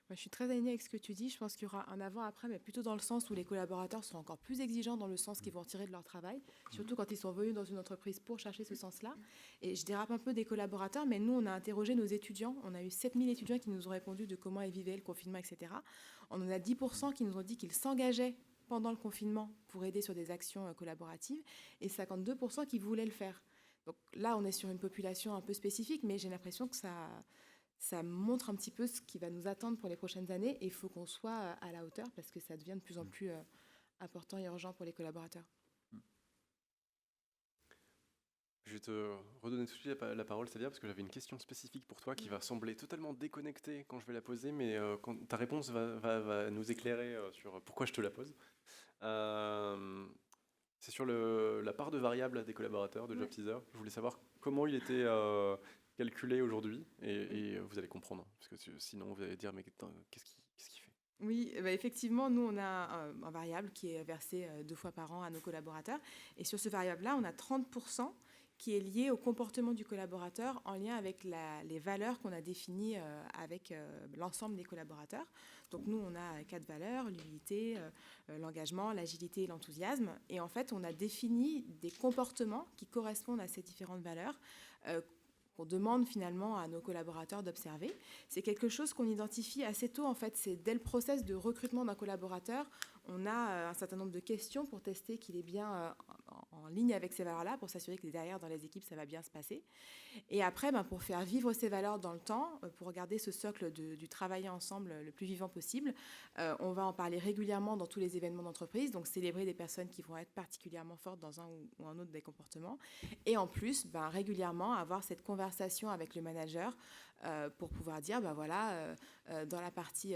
Moi, je suis très alignée avec ce que tu dis. Je pense qu'il y aura un avant-après, mais plutôt dans le sens où les collaborateurs sont encore plus exigeants dans le sens qu'ils vont tirer de leur travail, surtout quand ils sont venus dans une entreprise pour chercher ce sens-là. Et je dérape un peu des collaborateurs, mais nous, on a interrogé nos étudiants. On a eu 7000 étudiants qui nous ont répondu de comment ils vivaient le confinement, etc. On en a 10% qui nous ont dit qu'ils s'engageaient pendant le confinement pour aider sur des actions collaboratives et 52% qui voulaient le faire. Donc là, on est sur une population un peu spécifique, mais j'ai l'impression que ça montre un petit peu ce qui va nous attendre pour les prochaines années et il faut qu'on soit à la hauteur parce que ça devient de plus en plus important et urgent pour les collaborateurs. Je vais te redonner tout de suite la parole, Célia, parce que j'avais une question spécifique pour toi qui va sembler totalement déconnectée quand je vais la poser, mais ta réponse va nous éclairer sur pourquoi je te la pose. C'est sur la part de variable des collaborateurs de JobTeaser. Je voulais savoir comment il était calculé aujourd'hui, et vous allez comprendre, parce que sinon vous allez dire, mais qu'est-ce qu'il fait ? Oui, bah effectivement, nous, on a un variable qui est versé 2 fois par an à nos collaborateurs. Et sur ce variable-là, on a 30% qui est lié au comportement du collaborateur en lien avec les valeurs qu'on a définies avec l'ensemble des collaborateurs. Donc nous, on a 4 valeurs, l'humilité, l'engagement, l'agilité et l'enthousiasme. Et en fait, on a défini des comportements qui correspondent à ces différentes valeurs qu'on demande finalement à nos collaborateurs d'observer. C'est quelque chose qu'on identifie assez tôt, en fait. C'est dès le process de recrutement d'un collaborateur, on a un certain nombre de questions pour tester qu'il est bien en ligne avec ces valeurs-là, pour s'assurer que derrière, dans les équipes, ça va bien se passer. Et après, pour faire vivre ces valeurs dans le temps, pour garder ce socle du travailler ensemble le plus vivant possible, on va en parler régulièrement dans tous les événements d'entreprise, donc célébrer des personnes qui vont être particulièrement fortes dans un ou un autre des comportements. Et en plus, régulièrement, avoir cette conversation avec le manager pour pouvoir dire, dans la partie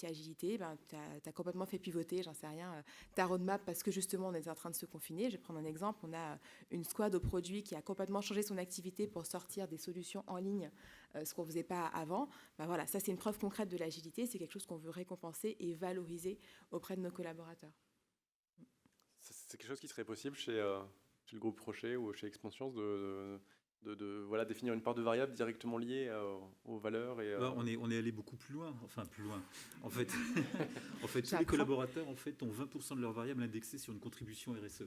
agilité, tu as complètement fait pivoter, j'en sais rien, ta roadmap parce que justement, on est en train de se confiner. Je vais prendre un exemple. On a une squad au produit qui a complètement changé son activité pour sortir des solutions en ligne, ce qu'on ne faisait pas avant. Voilà, ça, c'est une preuve concrète de l'agilité. C'est quelque chose qu'on veut récompenser et valoriser auprès de nos collaborateurs. C'est quelque chose qui serait possible chez le groupe Rocher ou chez Expansions de définir une part de variable directement liée aux valeurs et on est allé beaucoup plus loin. En fait, tous les collaborateurs ont 20% de leurs variables indexées sur une contribution RSE.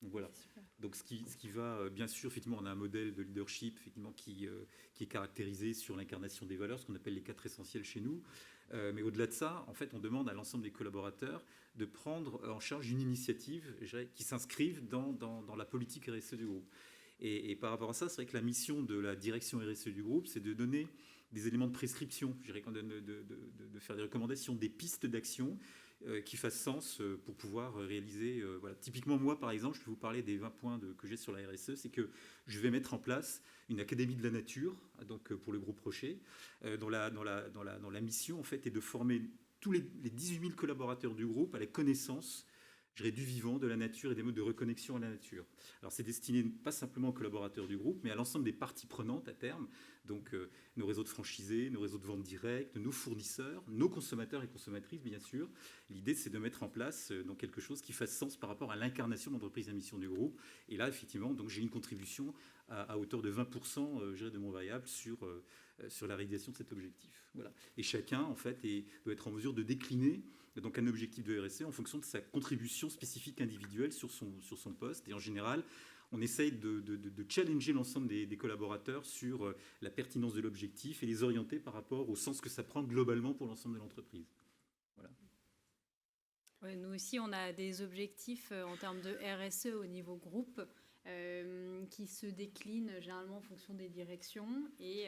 Donc voilà. Donc ce qui va, bien sûr, effectivement, on a un modèle de leadership effectivement qui est caractérisé sur l'incarnation des valeurs, ce qu'on appelle les 4 essentiels chez nous. Mais au-delà de ça, en fait, on demande à l'ensemble des collaborateurs de prendre en charge une initiative qui s'inscrive dans la politique RSE du groupe. Et par rapport à ça, c'est vrai que la mission de la direction RSE du groupe, c'est de donner des éléments de prescription, je dirais, de faire des recommandations, des pistes d'action qui fassent sens pour pouvoir réaliser. Typiquement, moi, par exemple, je vais vous parler des 20 points que j'ai sur la RSE, c'est que je vais mettre en place une académie de la nature, donc pour le groupe Rocher, dont la mission, en fait, est de former tous les 18 000 collaborateurs du groupe à la connaissance du vivant, de la nature et des modes de reconnexion à la nature. Alors c'est destiné pas simplement aux collaborateurs du groupe, mais à l'ensemble des parties prenantes à terme, donc nos réseaux de franchisés, nos réseaux de vente directe, nos fournisseurs, nos consommateurs et consommatrices, bien sûr. L'idée, c'est de mettre en place quelque chose qui fasse sens par rapport à l'incarnation d'entreprise à mission du groupe. Et là, effectivement, donc, j'ai une contribution à hauteur de 20% de mon variable sur la réalisation de cet objectif. Voilà. Et chacun, en fait, doit être en mesure de décliner donc un objectif de RSE en fonction de sa contribution spécifique individuelle sur son poste. Et en général, on essaye de challenger l'ensemble des collaborateurs sur la pertinence de l'objectif et les orienter par rapport au sens que ça prend globalement pour l'ensemble de l'entreprise. Voilà. Ouais, nous aussi, on a des objectifs en termes de RSE au niveau groupe. qui se déclinent généralement en fonction des directions. Et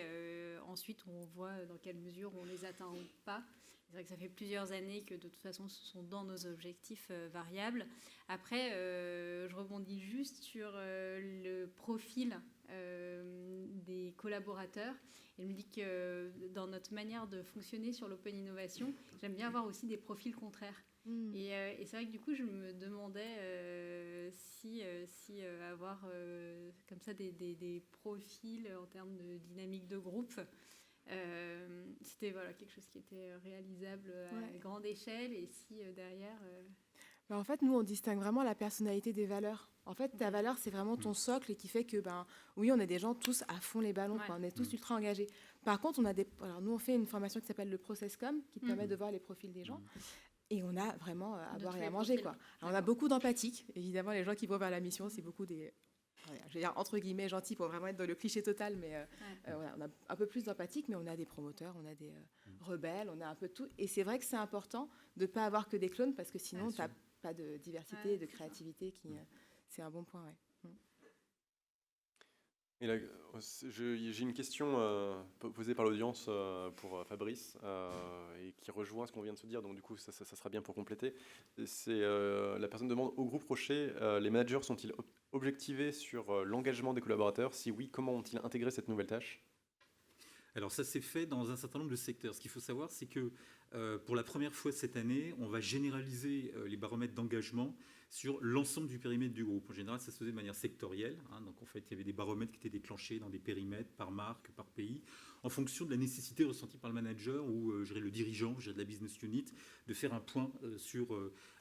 ensuite, on voit dans quelle mesure on les atteint ou pas. C'est vrai que ça fait plusieurs années que de toute façon, ce sont dans nos objectifs variables. Après, je rebondis juste sur le profil des collaborateurs. Et je me dis que dans notre manière de fonctionner sur l'open innovation, j'aime bien avoir aussi des profils contraires. Et c'est vrai que du coup, je me demandais si avoir comme ça des profils en termes de dynamique de groupe, c'était quelque chose qui était réalisable à grande échelle, et si derrière... En fait, nous, on distingue vraiment la personnalité des valeurs. En fait, ta valeur, c'est vraiment ton socle et qui fait que, oui, on est des gens tous à fond les ballons, quoi. On est tous ultra engagés. Par contre, alors, nous, on fait une formation qui s'appelle le ProcessCom, qui te permet de voir les profils des gens. Et on a vraiment à boire et à manger, quoi. Alors, on a beaucoup d'empathiques. Évidemment, les gens qui vont vers la mission, c'est beaucoup des... je vais dire entre guillemets gentils pour vraiment être dans le cliché total, mais voilà, on a un peu plus d'empathique, mais on a des promoteurs, on a des rebelles, on a un peu tout. Et c'est vrai que c'est important de ne pas avoir que des clones, parce que sinon, tu n'as pas de diversité et de créativité. C'est un bon point, ouais. Et là, j'ai une question posée par l'audience pour Fabrice et qui rejoint ce qu'on vient de se dire, donc du coup ça sera bien pour compléter. C'est la personne demande: au groupe Rocher, les managers sont-ils objectivés sur l'engagement des collaborateurs? Si oui, comment ont-ils intégré cette nouvelle tâche? Alors ça s'est fait dans un certain nombre de secteurs. Ce qu'il faut savoir, c'est que pour la première fois cette année, on va généraliser les baromètres d'engagement sur l'ensemble du périmètre du groupe. En général, ça se faisait de manière sectorielle. Donc en fait, il y avait des baromètres qui étaient déclenchés dans des périmètres par marque, par pays, en fonction de la nécessité ressentie par le manager ou le dirigeant, de la business unit, de faire un point sur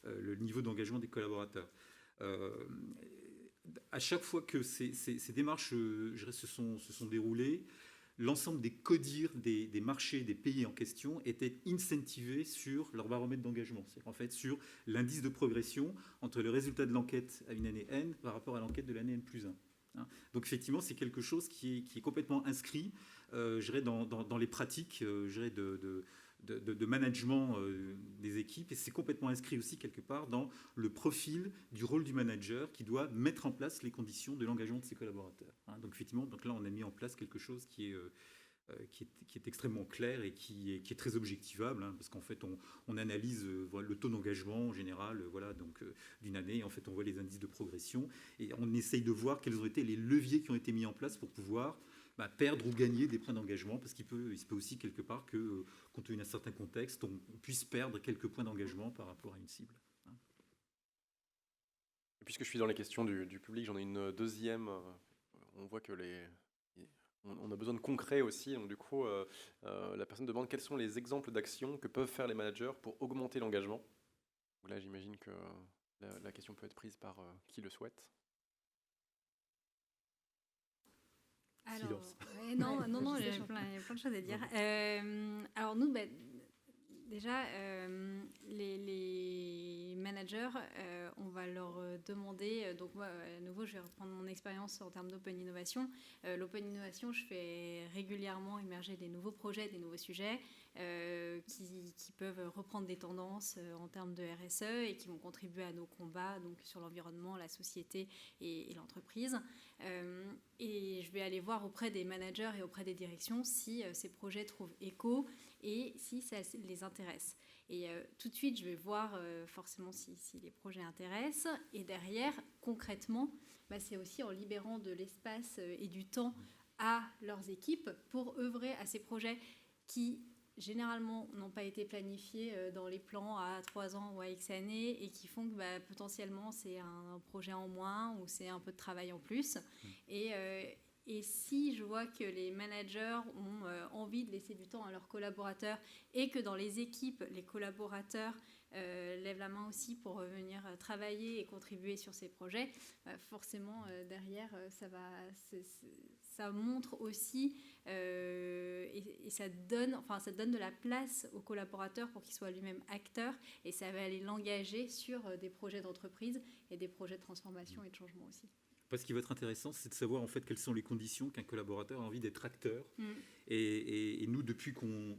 le niveau d'engagement des collaborateurs. À chaque fois que ces démarches se sont déroulées, l'ensemble des CODIR des marchés des pays en question étaient incentivés sur leur baromètre d'engagement, c'est-à-dire en fait sur l'indice de progression entre le résultat de l'enquête à une année N par rapport à l'enquête de l'année N+1. Donc effectivement, c'est quelque chose qui est complètement inscrit dans les pratiques de management des équipes, et c'est complètement inscrit aussi quelque part dans le profil du rôle du manager qui doit mettre en place les conditions de l'engagement de ses collaborateurs. Donc effectivement, là on a mis en place quelque chose qui est extrêmement clair et qui est très objectivable, parce qu'en fait on analyse le taux d'engagement en général d'une année, et en fait on voit les indices de progression et on essaye de voir quels ont été les leviers qui ont été mis en place pour pouvoir perdre ou gagner des points d'engagement, parce qu'il se peut aussi quelque part que, compte tenu d'un certain contexte, on puisse perdre quelques points d'engagement par rapport à une cible. Et puisque je suis dans les questions du public, j'en ai une deuxième. On voit que on a besoin de concret aussi, donc du coup, la personne demande quels sont les exemples d'actions que peuvent faire les managers pour augmenter l'engagement. Là, j'imagine que la question peut être prise par qui le souhaite. Alors, non, il y a plein de choses à dire. Alors nous, déjà, les managers, on va leur demander, donc moi, à nouveau, je vais reprendre mon expérience en termes d'open innovation. L'open innovation, je fais régulièrement émerger des nouveaux projets, des nouveaux sujets qui peuvent reprendre des tendances en termes de RSE et qui vont contribuer à nos combats donc sur l'environnement, la société et l'entreprise. Et je vais aller voir auprès des managers et auprès des directions si ces projets trouvent écho et si ça les intéresse. Et tout de suite, je vais voir forcément si les projets intéressent. Et derrière, concrètement, c'est aussi en libérant de l'espace et du temps à leurs équipes pour œuvrer à ces projets qui, généralement, n'ont pas été planifiés dans les plans à 3 ans ou à X années et qui font que potentiellement, c'est un projet en moins ou c'est un peu de travail en plus. Et si je vois que les managers ont envie de laisser du temps à leurs collaborateurs et que dans les équipes, les collaborateurs lèvent la main aussi pour venir travailler et contribuer sur ces projets, forcément, derrière, ça montre aussi et ça donne de la place aux collaborateurs pour qu'ils soient lui-même acteurs, et ça va aller l'engager sur des projets d'entreprise et des projets de transformation et de changement aussi. Ce qui va être intéressant, c'est de savoir en fait quelles sont les conditions qu'un collaborateur a envie d'être acteur. Et nous, depuis qu'on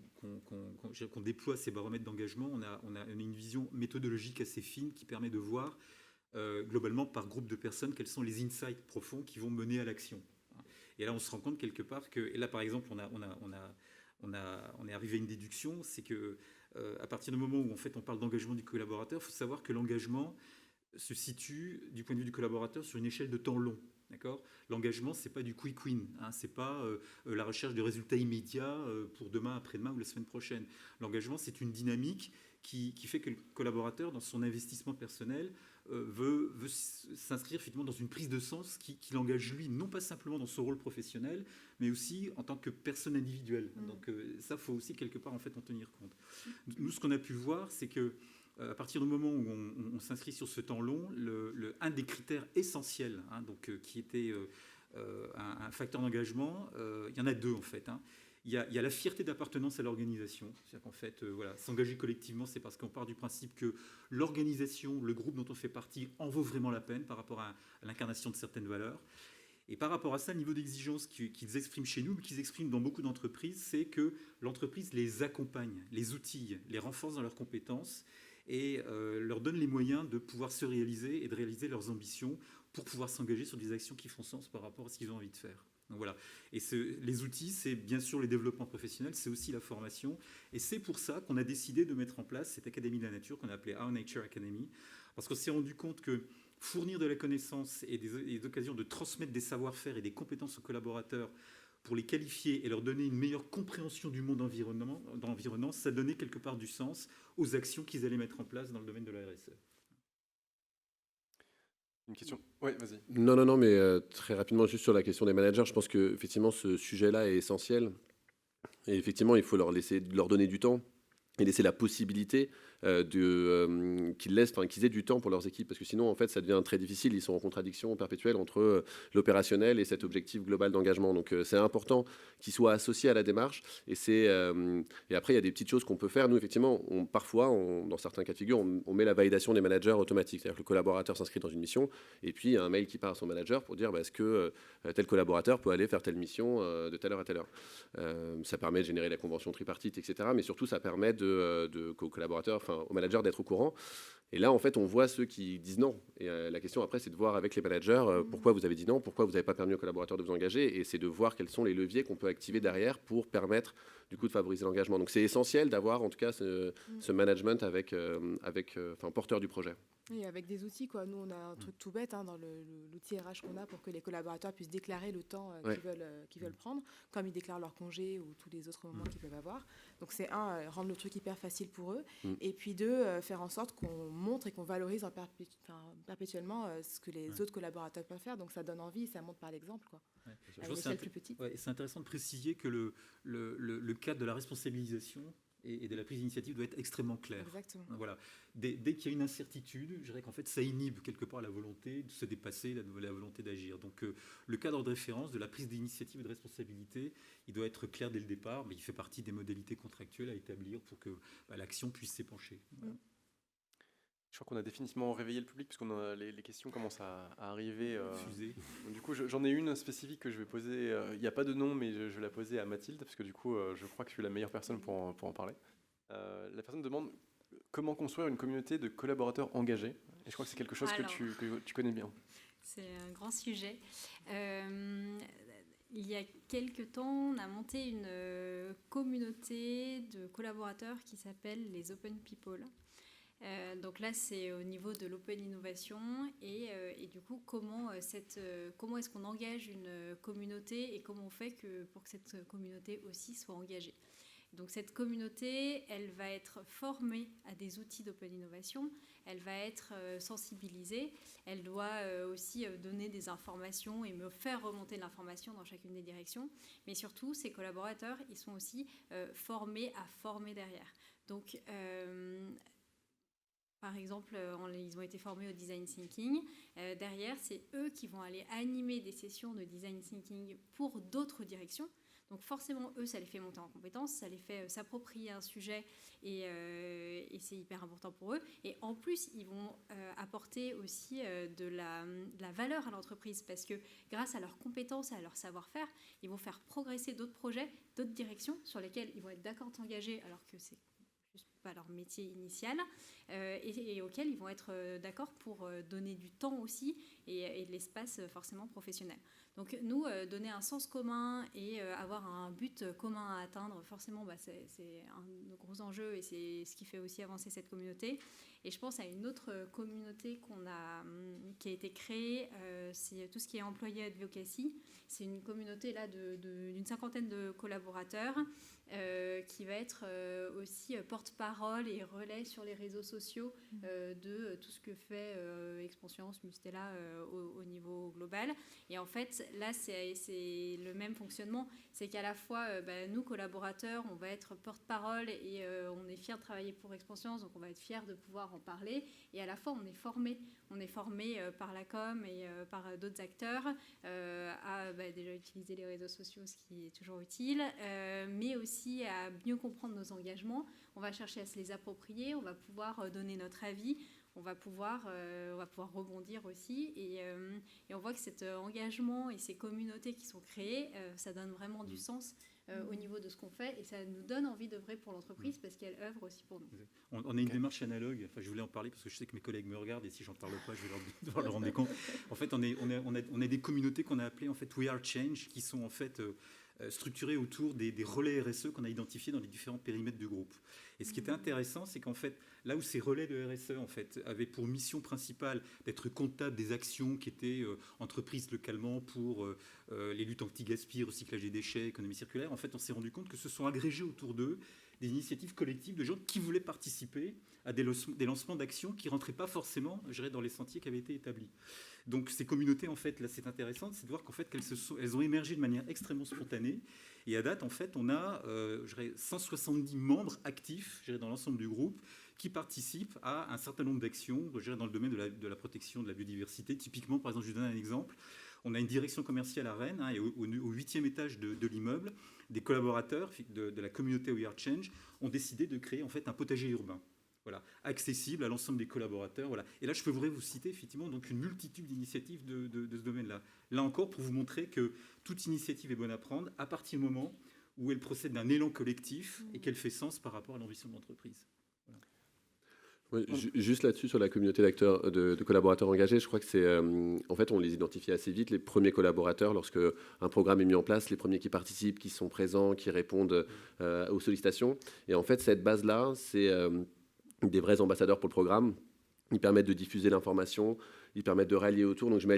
déploie ces baromètres d'engagement, on a une vision méthodologique assez fine qui permet de voir globalement par groupe de personnes, quels sont les insights profonds qui vont mener à l'action. Et là, on se rend compte quelque part que, et là par exemple, on est arrivé à une déduction, c'est que à partir du moment où en fait on parle d'engagement du collaborateur, il faut savoir que l'engagement se situe du point de vue du collaborateur sur une échelle de temps long. D'accord ? L'engagement, c'est pas du quick win, hein, c'est pas la recherche de résultats immédiats pour demain, après-demain ou la semaine prochaine. L'engagement, c'est une dynamique qui fait que le collaborateur, dans son investissement personnel, veut s'inscrire effectivement dans une prise de sens qui l'engage lui, non pas simplement dans son rôle professionnel, mais aussi en tant que personne individuelle. Donc ça, faut aussi quelque part en fait en tenir compte. Nous, ce qu'on a pu voir, c'est que à partir du moment où on s'inscrit sur ce temps long, un des critères essentiels, hein, donc, qui était un facteur d'engagement, il y en a deux en fait. Hein. Il y a la fierté d'appartenance à l'organisation. C'est-à-dire qu'en fait, voilà, s'engager collectivement, c'est parce qu'on part du principe que l'organisation, le groupe dont on fait partie, en vaut vraiment la peine par rapport à l'incarnation de certaines valeurs. Et par rapport à ça, le niveau d'exigence qu'ils expriment chez nous, mais qu'ils expriment dans beaucoup d'entreprises, c'est que l'entreprise les accompagne, les outille, les renforce dans leurs compétences et leur donne les moyens de pouvoir se réaliser et de réaliser leurs ambitions pour pouvoir s'engager sur des actions qui font sens par rapport à ce qu'ils ont envie de faire. Donc voilà. Et les outils, c'est bien sûr les développements professionnels, c'est aussi la formation. Et c'est pour ça qu'on a décidé de mettre en place cette Académie de la Nature qu'on a appelée Our Nature Academy, parce qu'on s'est rendu compte que fournir de la connaissance et des occasions de transmettre des savoir-faire et des compétences aux collaborateurs pour les qualifier et leur donner une meilleure compréhension du monde environnant, ça donnait quelque part du sens aux actions qu'ils allaient mettre en place dans le domaine de la RSE. Une question ? Oui, vas-y. Non, mais très rapidement, juste sur la question des managers, je pense qu'effectivement, ce sujet-là est essentiel. Et effectivement, il faut leur donner du temps et laisser la possibilité qu'ils aient du temps pour leurs équipes, parce que sinon en fait ça devient très difficile, ils sont en contradiction perpétuelle entre l'opérationnel et cet objectif global d'engagement. Donc c'est important qu'ils soient associés à la démarche et après il y a des petites choses qu'on peut faire. Nous effectivement parfois dans certains cas de figure on met la validation des managers automatique, c'est-à-dire que le collaborateur s'inscrit dans une mission et puis il y a un mail qui part à son manager pour dire est-ce que tel collaborateur peut aller faire telle mission de telle heure à telle heure. Ça permet de générer la convention tripartite, etc. Mais surtout ça permet qu'aux collaborateurs, au manager d'être au courant. Et là, en fait, on voit ceux qui disent non. Et la question après, c'est de voir avec les managers pourquoi vous avez dit non, pourquoi vous n'avez pas permis aux collaborateurs de vous engager. Et c'est de voir quels sont les leviers qu'on peut activer derrière pour permettre, du coup, de favoriser l'engagement. Donc, c'est essentiel d'avoir, en tout cas, ce management porteur du projet. Et avec des outils, quoi. Nous, on a un truc tout bête dans l'outil RH qu'on a pour que les collaborateurs puissent déclarer le temps qu'ils veulent prendre, comme ils déclarent leur congé ou tous les autres moments qu'ils peuvent avoir. Donc, c'est rendre le truc hyper facile pour eux. Et puis deux, faire en sorte qu'on montre et qu'on valorise perpétuellement ce que les autres collaborateurs peuvent faire. Donc, ça donne envie, ça montre par l'exemple, quoi. Ouais. À l'échelle plus petite. Ouais, c'est intéressant de préciser que le cadre de la responsabilisation et de la prise d'initiative doit être extrêmement clair. Exactement. Voilà. Dès qu'il y a une incertitude, je dirais qu'en fait, ça inhibe quelque part la volonté de se dépasser, la volonté d'agir. Donc, le cadre de référence de la prise d'initiative et de responsabilité, il doit être clair dès le départ, mais il fait partie des modalités contractuelles à établir pour que l'action puisse s'épancher. Voilà. Je crois qu'on a définitivement réveillé le public, puisque les questions commencent à arriver. Donc, du coup, j'en ai une spécifique que je vais poser. Il n'y a pas de nom, mais je vais la poser à Mathilde, parce que du coup, je crois que je suis la meilleure personne pour en parler. La personne demande comment construire une communauté de collaborateurs engagés. Et je crois que c'est quelque chose que tu connais bien. C'est un grand sujet. Il y a quelques temps, on a monté une communauté de collaborateurs qui s'appelle les Open People. Donc là, c'est au niveau de l'open innovation et du coup, comment est-ce qu'on engage une communauté et comment on fait pour que cette communauté aussi soit engagée. Donc cette communauté, elle va être formée à des outils d'open innovation, elle va être sensibilisée, elle doit aussi donner des informations et me faire remonter de l'information dans chacune des directions. Mais surtout, ces collaborateurs, ils sont aussi formés à former derrière. Donc par exemple, ils ont été formés au design thinking. Derrière, c'est eux qui vont aller animer des sessions de design thinking pour d'autres directions. Donc forcément, eux, ça les fait monter en compétences, ça les fait s'approprier un sujet et c'est hyper important pour eux. Et en plus, ils vont apporter aussi de la valeur à l'entreprise parce que grâce à leurs compétences et à leur savoir-faire, ils vont faire progresser d'autres projets, d'autres directions sur lesquelles ils vont être d'accord d'engager alors que c'est pas leur métier initial, et auxquels ils vont être d'accord pour donner du temps aussi et de l'espace forcément professionnel. Donc nous, donner un sens commun et avoir un but commun à atteindre, forcément, c'est un de nos gros enjeux et c'est ce qui fait aussi avancer cette communauté. Et je pense à une autre communauté qui a été créée, c'est tout ce qui est employé advocacy. C'est une communauté là d'une 50aine de collaborateurs qui va être aussi porte-parole et relais sur les réseaux sociaux de tout ce que fait Expansions, Mustela au niveau global. Et en fait, là, c'est le même fonctionnement. C'est qu'à la fois, nous, collaborateurs, on va être porte-parole et on est fiers de travailler pour Expansions, donc on va être fiers de pouvoir en parler. Et à la fois, on est formé. On est formé par la com et par d'autres acteurs à déjà utiliser les réseaux sociaux, ce qui est toujours utile, mais aussi à mieux comprendre nos engagements. On va chercher à se les approprier, on va pouvoir donner notre avis, on va pouvoir rebondir aussi. Et on voit que cet engagement et ces communautés qui sont créées, ça donne vraiment du sens au niveau de ce qu'on fait et ça nous donne envie d'œuvrer pour l'entreprise parce qu'elle œuvre aussi pour nous. On a une démarche analogue, enfin, je voulais en parler parce que je sais que mes collègues me regardent et si j'en parle pas, je vais devoir leur rendre compte. En fait, on a des communautés qu'on a appelées en fait We Are Change qui sont en fait structurées autour des relais RSE qu'on a identifiés dans les différents périmètres du groupe. Et ce qui était intéressant, c'est qu'en fait, là où ces relais de RSE en fait, avaient pour mission principale d'être comptables des actions qui étaient entreprises localement pour les luttes anti-gaspi, recyclage des déchets, économie circulaire, en fait, on s'est rendu compte que se sont agrégés autour d'eux des initiatives collectives de gens qui voulaient participer à des lancements d'actions qui ne rentraient pas forcément, je dirais, dans les sentiers qui avaient été établis. Donc ces communautés, en fait, là, c'est intéressant, c'est de voir qu'en fait, elles ont émergé de manière extrêmement spontanée. Et à date, en fait, on a 170 membres actifs, je dirais, dans l'ensemble du groupe, qui participent à un certain nombre d'actions, je dirais, dans le domaine de la protection de la biodiversité. Typiquement, par exemple, je vous donne un exemple. On a une direction commerciale à Rennes, et au 8e étage de l'immeuble, des collaborateurs de la communauté We Are Change ont décidé de créer en fait un potager urbain. Voilà, accessible à l'ensemble des collaborateurs. Voilà. Et là, je pourrais vous citer effectivement donc une multitude d'initiatives de ce domaine-là. Là encore, pour vous montrer que toute initiative est bonne à prendre à partir du moment où elle procède d'un élan collectif et qu'elle fait sens par rapport à l'ambition de l'entreprise. Ouais, juste là-dessus, sur la communauté d'acteurs, de collaborateurs engagés, je crois que c'est... en fait, on les identifie assez vite, les premiers collaborateurs, lorsque un programme est mis en place, les premiers qui participent, qui sont présents, qui répondent aux sollicitations. Et en fait, cette base-là, c'est des vrais ambassadeurs pour le programme. Ils permettent de diffuser l'information, ils permettent de rallier autour. Donc, c'est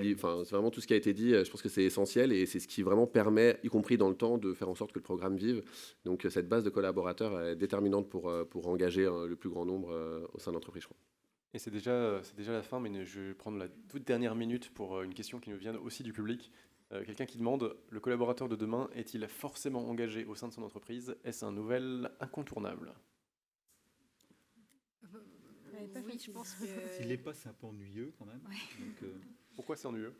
vraiment tout ce qui a été dit. Je pense que c'est essentiel et c'est ce qui vraiment permet, y compris dans le temps, de faire en sorte que le programme vive. Donc, cette base de collaborateurs est déterminante pour engager le plus grand nombre au sein de l'entreprise, je crois. Et c'est déjà la fin, mais je vais prendre la toute dernière minute pour une question qui nous vient aussi du public. Quelqu'un qui demande, le collaborateur de demain est-il forcément engagé au sein de son entreprise? Est-ce un nouvel incontournable? Oui, je pense que... S'il n'est pas, c'est un peu ennuyeux quand même. Ouais. Donc, Pourquoi c'est ennuyeux?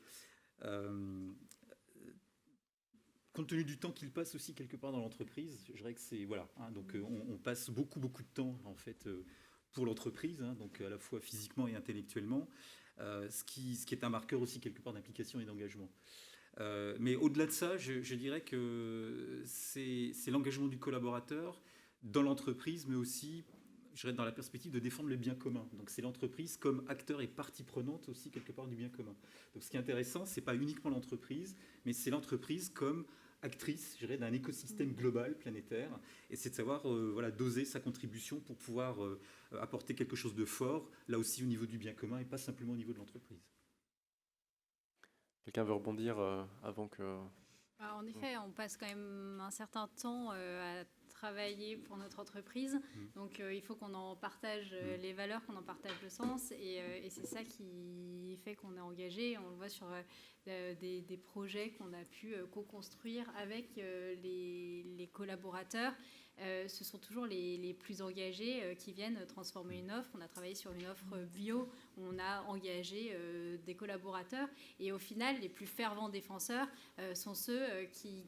Compte tenu du temps qu'il passe aussi quelque part dans l'entreprise, je dirais que c'est... Voilà, donc on passe beaucoup de temps en fait pour l'entreprise, donc à la fois physiquement et intellectuellement, ce qui est un marqueur aussi quelque part d'implication et d'engagement. Mais au-delà de ça, je dirais que c'est l'engagement du collaborateur dans l'entreprise, mais aussi, je dirais, dans la perspective de défendre le bien commun. Donc c'est l'entreprise comme acteur et partie prenante aussi quelque part du bien commun. Donc ce qui est intéressant, c'est pas uniquement l'entreprise, mais c'est l'entreprise comme actrice, je dirais, d'un écosystème global, planétaire, et c'est de savoir doser sa contribution pour pouvoir apporter quelque chose de fort, là aussi au niveau du bien commun et pas simplement au niveau de l'entreprise. Quelqu'un veut rebondir avant que... En effet, on passe quand même un certain temps à travailler pour notre entreprise. Donc, il faut qu'on en partage les valeurs, qu'on en partage le sens. Et c'est ça qui fait qu'on est engagé. On le voit sur des projets qu'on a pu co-construire avec les collaborateurs. Ce sont toujours les plus engagés qui viennent transformer une offre. On a travaillé sur une offre bio où on a engagé des collaborateurs. Et au final, les plus fervents défenseurs sont ceux qui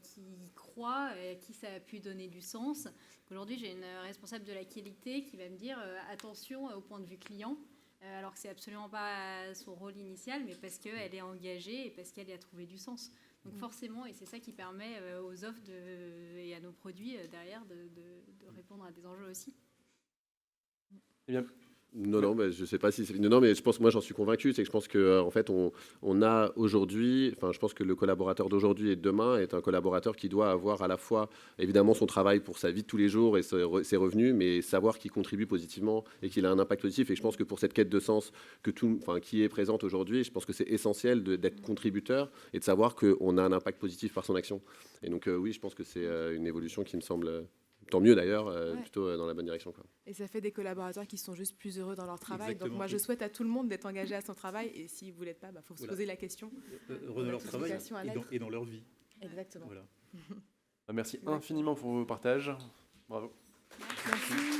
croient, à qui ça a pu donner du sens. Aujourd'hui, j'ai une responsable de la qualité qui va me dire attention au point de vue client, alors que c'est absolument pas son rôle initial, mais parce qu'elle est engagée et parce qu'elle y a trouvé du sens. Donc forcément, et c'est ça qui permet aux offres et à nos produits derrière de répondre à des enjeux aussi. Eh bien, Non, mais je sais pas si c'est... Non, mais je pense, moi, j'en suis convaincu. C'est que je pense que, en fait, on a aujourd'hui... Enfin, je pense que le collaborateur d'aujourd'hui et de demain est un collaborateur qui doit avoir à la fois, évidemment, son travail pour sa vie de tous les jours et ses revenus, mais savoir qu'il contribue positivement et qu'il a un impact positif. Et je pense que pour cette quête de sens qui est présente aujourd'hui, je pense que c'est essentiel d'être contributeur et de savoir qu'on a un impact positif par son action. Et donc, oui, je pense que c'est une évolution qui me semble... Tant mieux d'ailleurs, plutôt dans la bonne direction, quoi. Et ça fait des collaborateurs qui sont juste plus heureux dans leur travail. Exactement. Donc moi, je souhaite à tout le monde d'être engagé à son travail. Et si vous ne l'êtes pas, il faut se poser la question. Heureux dans leur travail Motivation à l'être. et dans leur vie. Exactement. Voilà. merci infiniment pour vos partages. Bravo. Merci.